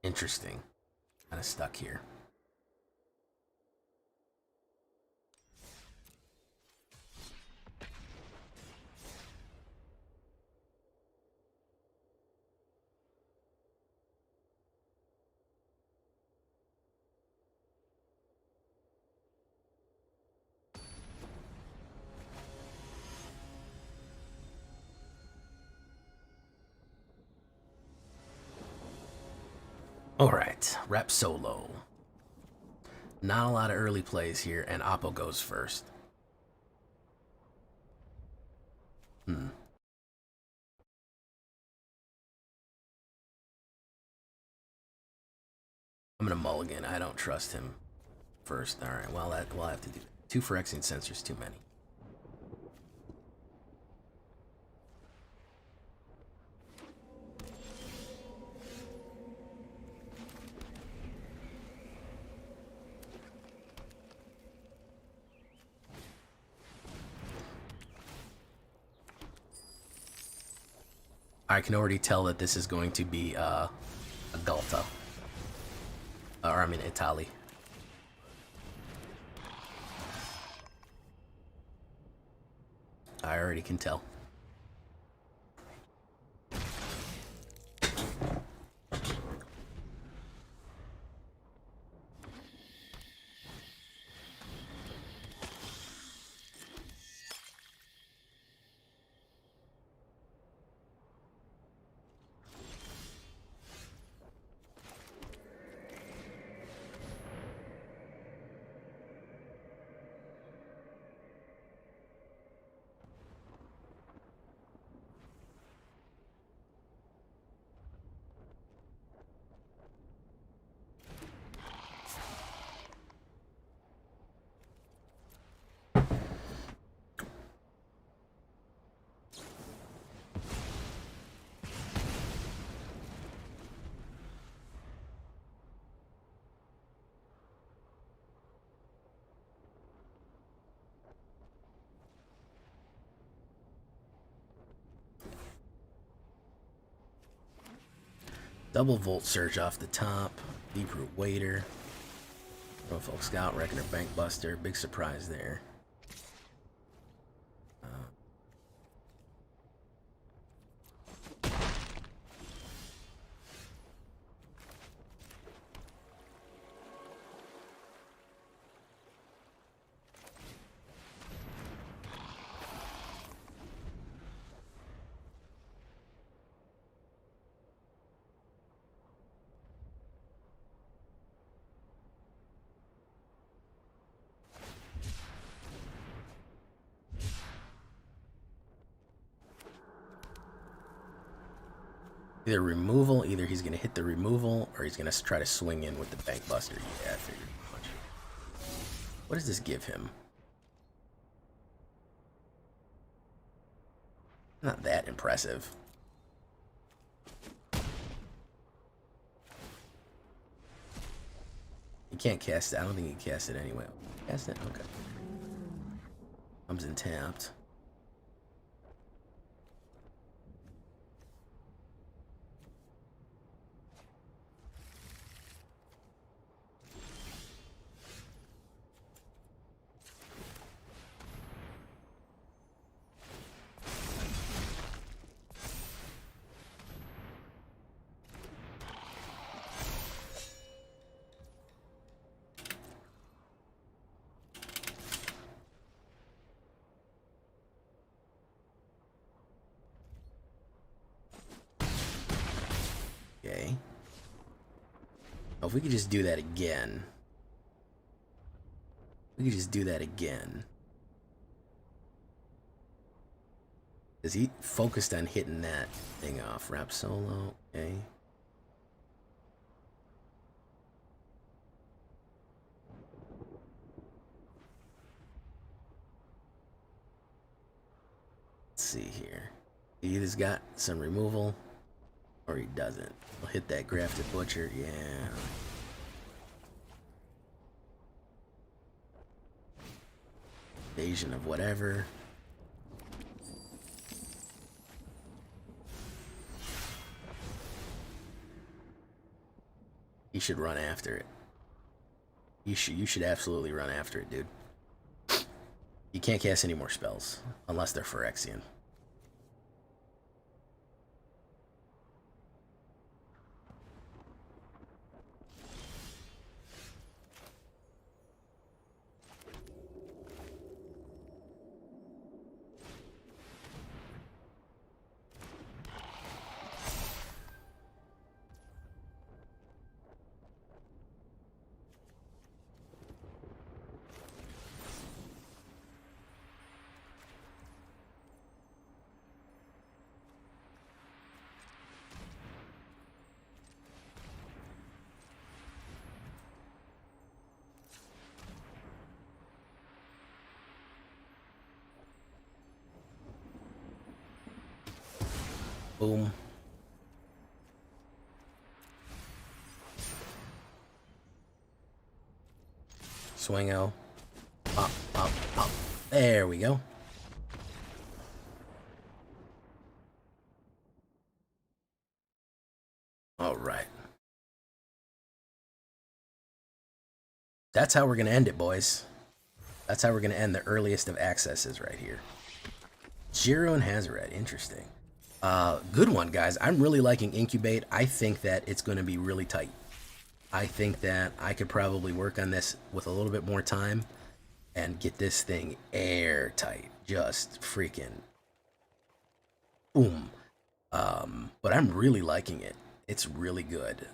Interesting. Kind of stuck here. Alright, rep solo. Not a lot of early plays here, and Oppo goes first. I'm gonna mulligan. I don't trust him first. Alright, well, we'll have to do that. 2 Phyrexian Sensors, too many. I can already tell that this is going to be a Galta. Or, I mean, Italy. I already can tell. Double Volt Surge off the top. Deep Root Wader. Norfolk Scout, Reckoner, Bank Buster. Big surprise there. Either removal, either he's going to hit the removal, or he's going to try to swing in with the Bank Buster. Yeah, I figured as much. What does this give him? Not that impressive. He can't cast it. I don't think he can cast it anyway. Cast it? Okay. Comes in tapped. Okay. Oh, if we could just do that again. We could just do that again. Because he focused on hitting that thing off. Wrap solo. Okay. Let's see here. He either's got some removal or he doesn't. We'll hit that Grafted Butcher. Yeah. Invasion of whatever. You should run after it. You should absolutely run after it, dude. You can't cast any more spells unless they're Phyrexian. Boom. Swingo. Pop, pop, pop. There we go. All right. That's how we're going to end it, boys. That's how we're going to end the earliest of accesses right here. Jiro and Hazaret. Interesting. Good one, guys. I'm really liking Incubate. I think that it's going to be really tight. I think that I could probably work on this with a little bit more time and get this thing airtight. Just freaking boom. But I'm really liking it. It's really good.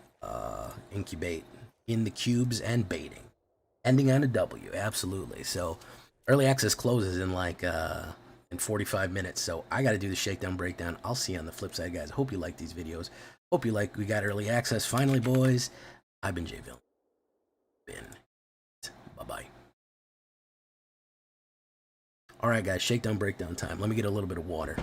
Incubate in the cubes and baiting. Ending on a W, absolutely. So early access closes in like in 45 minutes. So I got to do the shakedown breakdown. I'll see you on the flip side, guys. Hope you like these videos. Hope you like we got early access finally, boys. I've been JVille. Bye-bye. All right, guys, shakedown breakdown time. Let me get a little bit of water.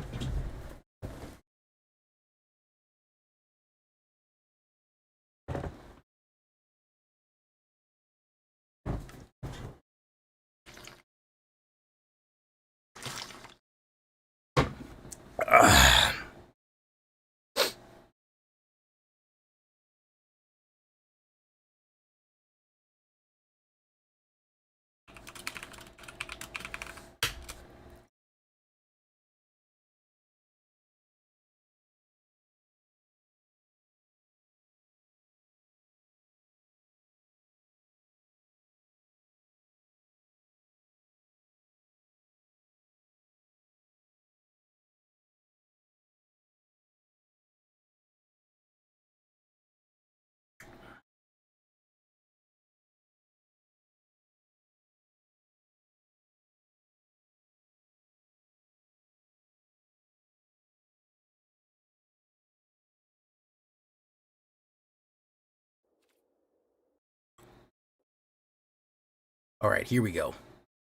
All right, here we go.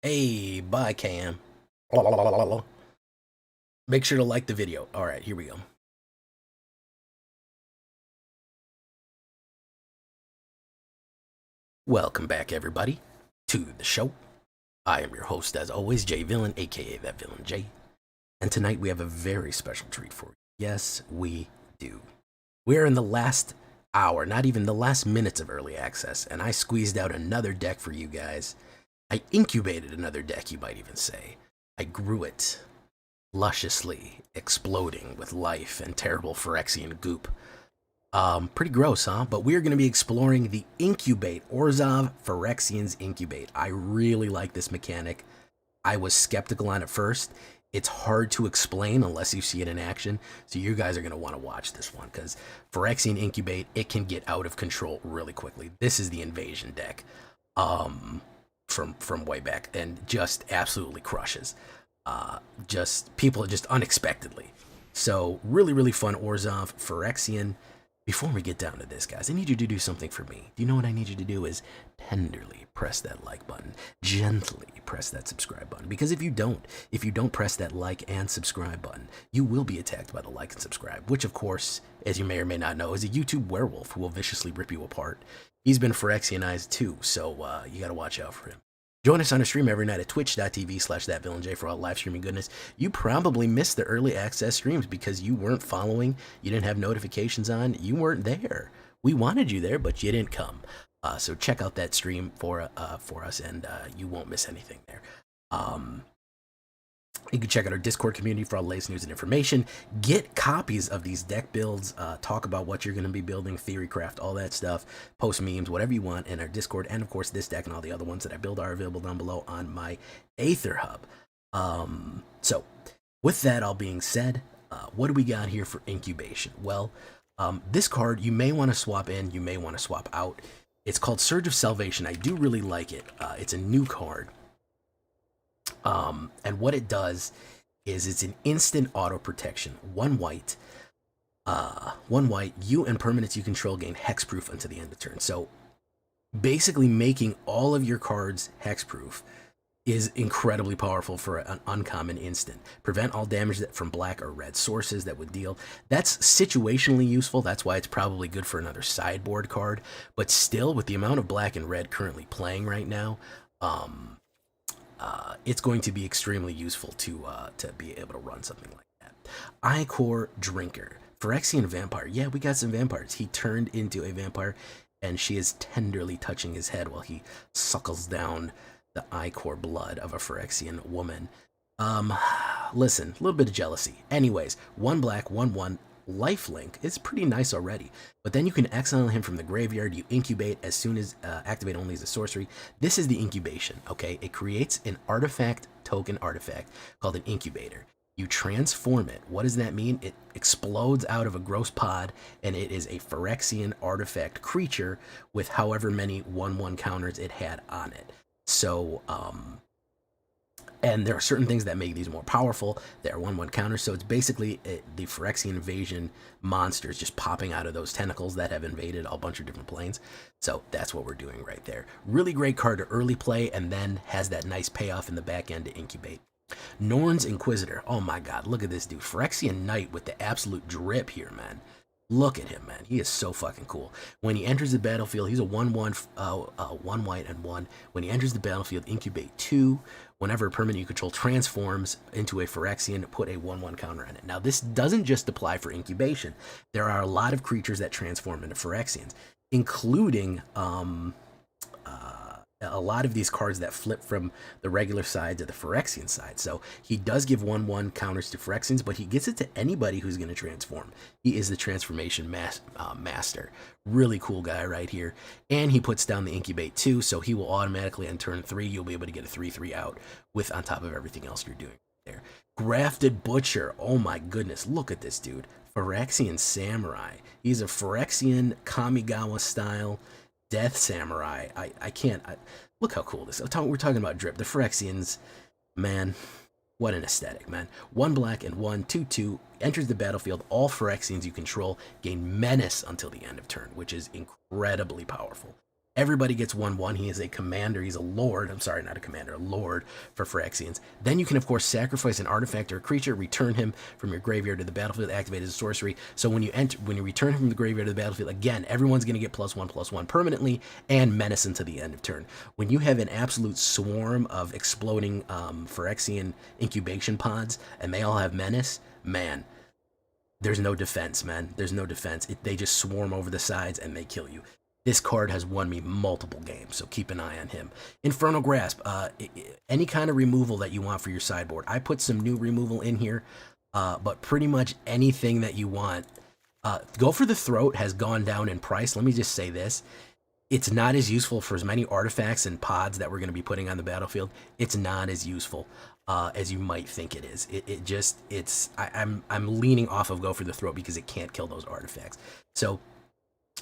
Hey, bye, Cam. Make sure to like the video. All right, here we go. Welcome back, everybody, to the show. I am your host, as always, Jay Villain, aka That Villain Jay. And tonight we have a very special treat for you. Yes, we do. We're in the last hour, not even the last minutes of early access, and I squeezed out another deck for you guys. I incubated another deck, you might even say. I grew it, lusciously exploding with life and terrible Phyrexian goop. Pretty gross, huh? But we're going to be exploring the Incubate, Orzhov Phyrexian's Incubate. I really like this mechanic. I was skeptical on it first. It's hard to explain unless you see it in action, so you guys are going to want to watch this one, because Phyrexian Incubate, it can get out of control really quickly. This is the invasion deck from way back, and just absolutely crushes. Just people just unexpectedly. So really fun Orzhov Phyrexian. Before we get down to this, guys, I need you to do something for me. Do you know what I need you to do is tenderly press that like button, gently press that subscribe button. Because if you don't press that like and subscribe button, you will be attacked by the like and subscribe, which of course, as you may or may not know, is a YouTube werewolf who will viciously rip you apart. He's been Phyrexianized too, so you gotta watch out for him. Join us on a stream every night at twitch.tv/thatvillainj for all live streaming goodness. You probably missed the early access streams because you weren't following, you didn't have notifications on, you weren't there. We wanted you there, but you didn't come. So check out that stream for us, and you won't miss anything there. You can check out our Discord community for all the latest news and information. Get copies of these deck builds. Talk about what you're going to be building, theory craft, all that stuff. Post memes, whatever you want in our Discord. And of course, this deck and all the other ones that I build are available down below on my Aether Hub. So with that all being said, what do we got here for incubation? Well, this card you may want to swap in, you may want to swap out. It's called Surge of Salvation. I do really like it. It's a new card. And what it does is it's an instant auto protection. One white, you and permanents you control gain hexproof until the end of turn. So basically making all of your cards hexproof is incredibly powerful for an uncommon instant. Prevent all damage from black or red sources that would deal. That's situationally useful. That's why it's probably good for another sideboard card. But still, with the amount of black and red currently playing right now, it's going to be extremely useful to be able to run something like that. Icor Drinker. Phyrexian Vampire. Yeah, we got some vampires. He turned into a vampire, and she is tenderly touching his head while he suckles down the Icor blood of a Phyrexian woman. Listen, a little bit of jealousy. Anyways, 1 black, 1/1. Lifelink is pretty nice already, but then you can exile him from the graveyard. You incubate as soon as activate only as a sorcery. This is the incubation, okay? It creates an artifact token artifact called an incubator. You transform it. What does that mean? It explodes out of a gross pod, and it is a Phyrexian artifact creature with however many 1/1 counters it had on it. So, and there are certain things that make these more powerful. They are 1/1 counters, so it's basically the Phyrexian invasion monsters just popping out of those tentacles that have invaded a bunch of different planes. So that's what we're doing right there. Really great card to early play, and then has that nice payoff in the back end to incubate. Norn's Inquisitor. Oh my god, look at this dude. Phyrexian Knight with the absolute drip here, man. Look at him, man. He is so fucking cool. When he enters the battlefield, he's a 1/1, 1 white and 1. When he enters the battlefield, incubate 2. Whenever a permanent you control transforms into a Phyrexian, put a 1/1 counter on it. Now, this doesn't just apply for incubation. There are a lot of creatures that transform into Phyrexians, including a lot of these cards that flip from the regular side to the Phyrexian side. So he does give 1/1 counters to Phyrexians, but he gets it to anybody who's going to transform. He is the transformation master. Really cool guy right here. And he puts down the incubate too, so he will automatically on turn 3, you'll be able to get a 3/3 out with on top of everything else you're doing there. Grafted Butcher. Oh my goodness, look at this dude. Phyrexian Samurai. He's a Phyrexian Kamigawa style Death Samurai. I can't. Look how cool this is. We're talking about drip. The Phyrexians, man, what an aesthetic, man. 1 black and 1, 2/2. Enters the battlefield. All Phyrexians you control gain menace until the end of turn, which is incredibly powerful. Everybody gets 1/1. He is a commander. He's a lord. I'm sorry, not a commander, a lord for Phyrexians. Then you can, of course, sacrifice an artifact or a creature, return him from your graveyard to the battlefield, activate as a sorcery. So when you return him from the graveyard to the battlefield, again, everyone's going to get +1/+1 permanently and menace until the end of turn. When you have an absolute swarm of exploding Phyrexian incubation pods and they all have menace, man, there's no defense, man. There's no defense. They just swarm over the sides and they kill you. This card has won me multiple games, so keep an eye on him. Infernal Grasp, any kind of removal that you want for your sideboard. I put some new removal in here, but pretty much anything that you want. Go for the Throat has gone down in price. Let me just say this. It's not as useful for as many artifacts and pods that we're going to be putting on the battlefield. It's not as useful as you might think it is. I'm leaning off of Go for the Throat because it can't kill those artifacts. So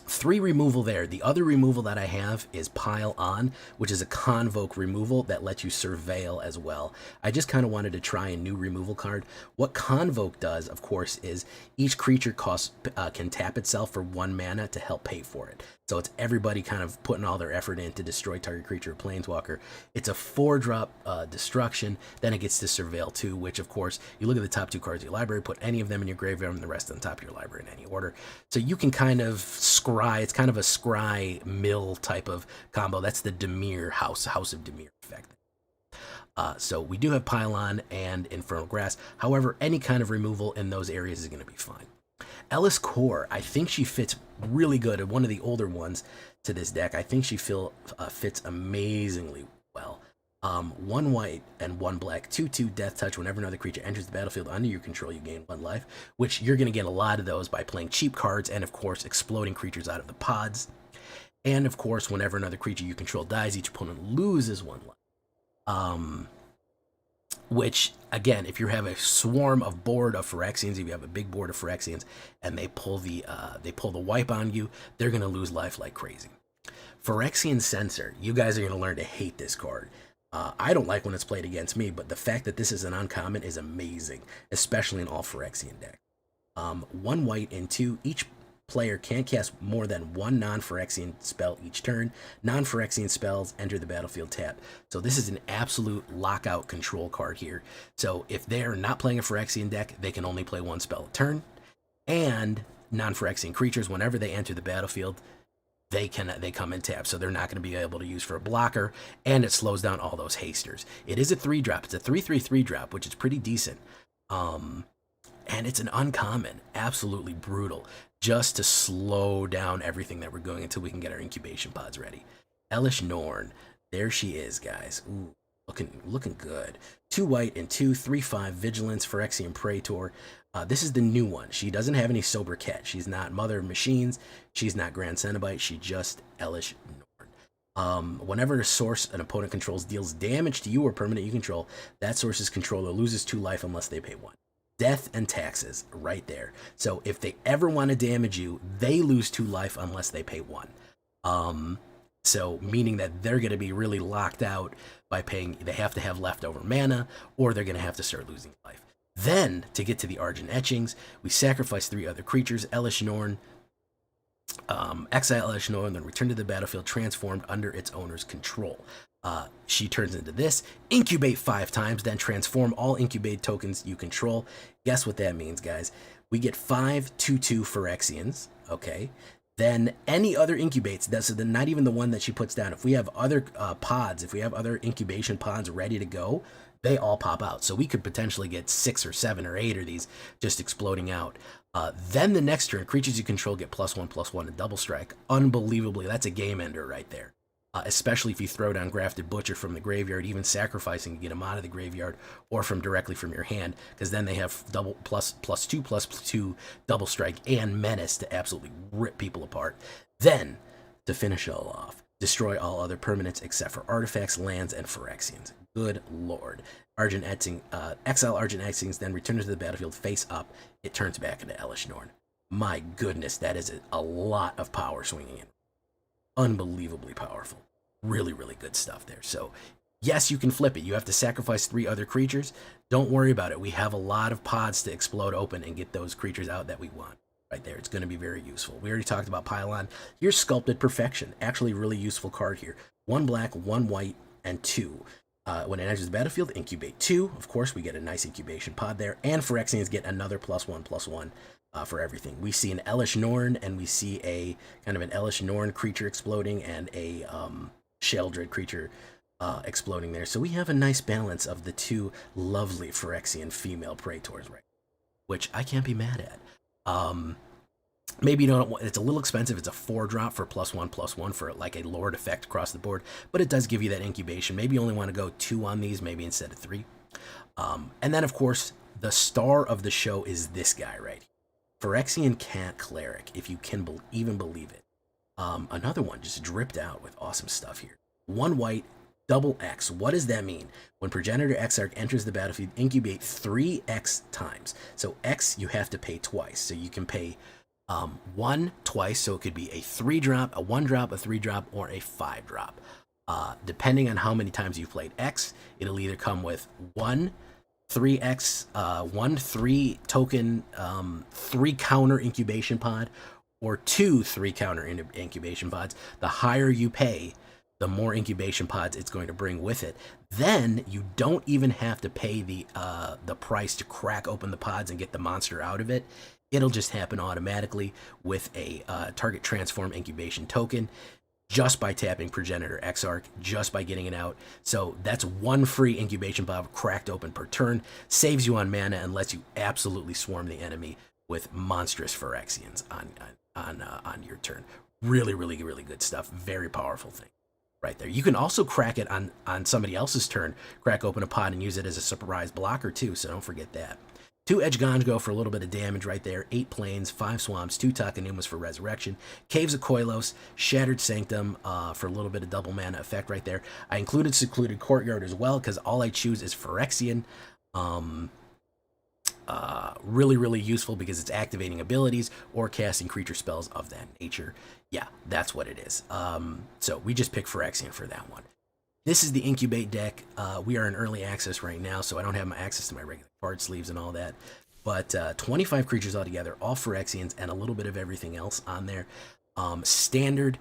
3 removal there. The other removal that I have is Pile On, which is a Convoke removal that lets you Surveil as well. I just kind of wanted to try a new removal card. What Convoke does, of course, is each creature can tap itself for 1 mana to help pay for it. So it's everybody kind of putting all their effort in to destroy target creature or planeswalker. It's a 4-drop destruction. Then it gets to Surveil 2, which, of course, you look at the top 2 cards of your library, put any of them in your graveyard and the rest on top of your library in any order. So you can kind of scry. It's kind of a scry mill type of combo. That's the Dimir House of Dimir effect. So we do have Pylon and Infernal Grasp. However, any kind of removal in those areas is going to be fine. Ellis Core, I think she fits really good. One of the older ones to this deck. I think she fits amazingly well. 1 white and 1 black, 2/2 Death Touch. Whenever another creature enters the battlefield under your control, you gain 1 life, which you're going to get a lot of those by playing cheap cards and, of course, exploding creatures out of the pods. And, of course, whenever another creature you control dies, each opponent loses 1 life. Which, again, if you have a swarm of Phyrexians, if you have a big board of Phyrexians, and they pull the wipe on you, they're going to lose life like crazy. Phyrexian Censor, you guys are going to learn to hate this card. I don't like when it's played against me, but the fact that this is an uncommon is amazing, especially in all Phyrexian deck. 1 white and 2, each player can't cast more than 1 non-Phyrexian spell each turn. Non-Phyrexian spells enter the battlefield tap. So this is an absolute lockout control card here. So if they're not playing a Phyrexian deck, they can only play 1 spell a turn. And non-Phyrexian creatures, whenever they enter the battlefield, they come in tap, so they're not going to be able to use for a blocker, and it slows down all those hasters. It is a 3-drop. It's a 3/3/3 drop, which is pretty decent. And it's an uncommon, absolutely brutal, just to slow down everything that we're doing until we can get our incubation pods ready. Elish Norn, there she is, guys. Ooh, looking good. 2 white and 2, 3/5 Vigilance, Phyrexian Praetor. This is the new one. She doesn't have any Sober Cat. She's not Mother of Machines. She's not Grand Cenobite. She's just Elish Norn. Whenever a source an opponent controls deals damage to you or permanent you control, that source's controller loses 2 life unless they pay 1. Death and taxes, right there. So if they ever want to damage you, they lose 2 life unless they pay 1. So meaning that they're going to be really locked out by paying, they have to have leftover mana, or they're going to have to start losing life. Then, to get to the Argent Etchings, we sacrifice 3 other creatures, Elish Norn, exile Elish Norn, then return to the battlefield transformed under its owner's control. She turns into this, incubate 5 times, then transform all incubate tokens you control. Guess what that means, guys? We get 5 2/2 Phyrexians, okay? Then any other incubates, that's not even the one that she puts down. If we have other pods, if we have other incubation pods ready to go, they all pop out. So we could potentially get 6 or 7 or 8 of these just exploding out. Then the next turn, creatures you control get +1/+1 and double strike. Unbelievably, that's a game ender right there. Especially if you throw down Grafted Butcher from the graveyard, even sacrificing to get them out of the graveyard, or directly from your hand, because then they have double +2/+2 double strike and menace to absolutely rip people apart. Then, to finish it all off, destroy all other permanents except for artifacts, lands, and Phyrexians. Good lord. Argent Etching, exile Argent Etchings, then return to the battlefield face up. It turns back into Elish Norn. My goodness, that is a lot of power swinging in. Unbelievably powerful. Really, really good stuff there. So, yes, you can flip it. You have to sacrifice 3 other creatures. Don't worry about it. We have a lot of pods to explode open and get those creatures out that we want. right there. It's going to be very useful. We already talked about Pylon. Here's Sculpted Perfection. Actually, really useful card here. 1 black, 1 white, and 2. When it enters the battlefield, incubate 2. Of course, we get a nice incubation pod there. And Phyrexians get another +1/+1 for everything. We see an Elish Norn, and we see a kind of an Elish Norn creature exploding, and a Sheldred creature exploding there. So we have a nice balance of the two lovely Phyrexian female Praetors, right? Which I can't be mad at. Maybe you don't. It's a little expensive. It's a 4-drop for +1/+1 for like a Lord effect across the board, but it does give you that incubation. Maybe you only want to go 2 on these, maybe instead of 3. And then of course the star of the show is this guy right here, Phyrexian Cat Cleric, if you can even believe it. Another one just dripped out with awesome stuff here. 1 white, double X. What does that mean? When Progenitor Exarch enters the battlefield, incubate 3X times. So X you have to pay twice. So you can pay 1 twice, so it could be a 3-drop, a 1-drop, a 3-drop, or a 5-drop. Depending on how many times you've played X, it'll either come with 1 3X, 1 3 token, 3 counter incubation pod, or 2 3 counter incubation pods. The higher you pay, the more incubation pods it's going to bring with it. Then you don't even have to pay the price to crack open the pods and get the monster out of it. It'll just happen automatically with a target transform incubation token, just by tapping Progenitor Exarch, just by getting it out. So that's 1 free incubation pod cracked open per turn, saves you on mana, and lets you absolutely swarm the enemy with monstrous Phyrexians on your turn. Really, really, really good stuff. Very powerful thing right there. You can also crack it on somebody else's turn, crack open a pod and use it as a surprise blocker too, so don't forget that. 2 Edge Gongo for a little bit of damage right there. 8 Plains, 5 Swamps, 2 Takanumas for Resurrection. Caves of Koilos, Shattered Sanctum for a little bit of double mana effect right there. I included Secluded Courtyard as well because all I choose is Phyrexian. Really, really useful because it's activating abilities or casting creature spells of that nature. Yeah, that's what it is. So we just picked Phyrexian for that one. This is the Incubate deck. We are in early access right now, so I don't have my access to my regular card sleeves and all that. But 25 creatures altogether, all Phyrexians, and a little bit of everything else on there. Standard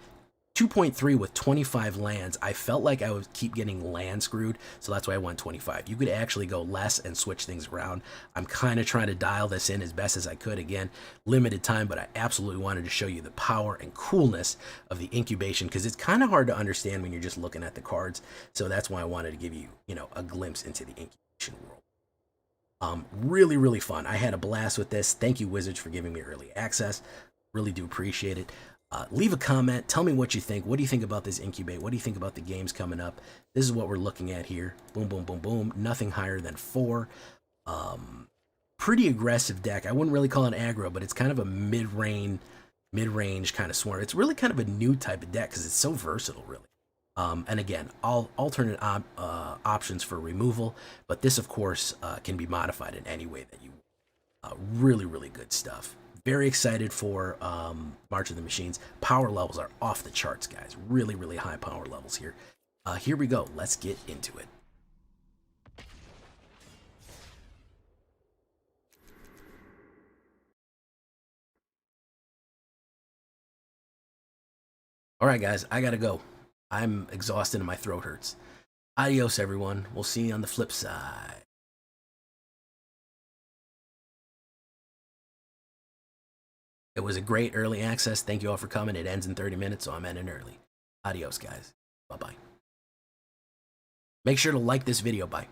2.3 with 25 lands. I felt like I would keep getting land screwed, so that's why I went 25. You could actually go less and switch things around. I'm kind of trying to dial this in as best as I could. Again, limited time, but I absolutely wanted to show you the power and coolness of the incubation because it's kind of hard to understand when you're just looking at the cards. So that's why I wanted to give you, a glimpse into the incubation world. Really, really fun. I had a blast with this. Thank you, Wizards, for giving me early access. Really do appreciate it. Leave a comment. Tell me what you think. What do you think about this Incubate? What do you think about the games coming up? This is what we're looking at here. Boom, boom, boom, boom. Nothing higher than 4. Pretty aggressive deck. I wouldn't really call it aggro, but it's kind of a mid-range kind of swarm. It's really kind of a new type of deck because it's so versatile, really. And again, all alternate options for removal, but this, of course, can be modified in any way that you want. Really, really good stuff. Very excited for March of the Machines. Power levels are off the charts, guys. Really, really high power levels here. Here we go. Let's get into it. All right, guys, I gotta go. I'm exhausted and my throat hurts. Adios, everyone. We'll see you on the flip side. It was a great early access. Thank you all for coming. It ends in 30 minutes, so I'm ending early. Adios, guys. Bye-bye. Make sure to like this video. Bye.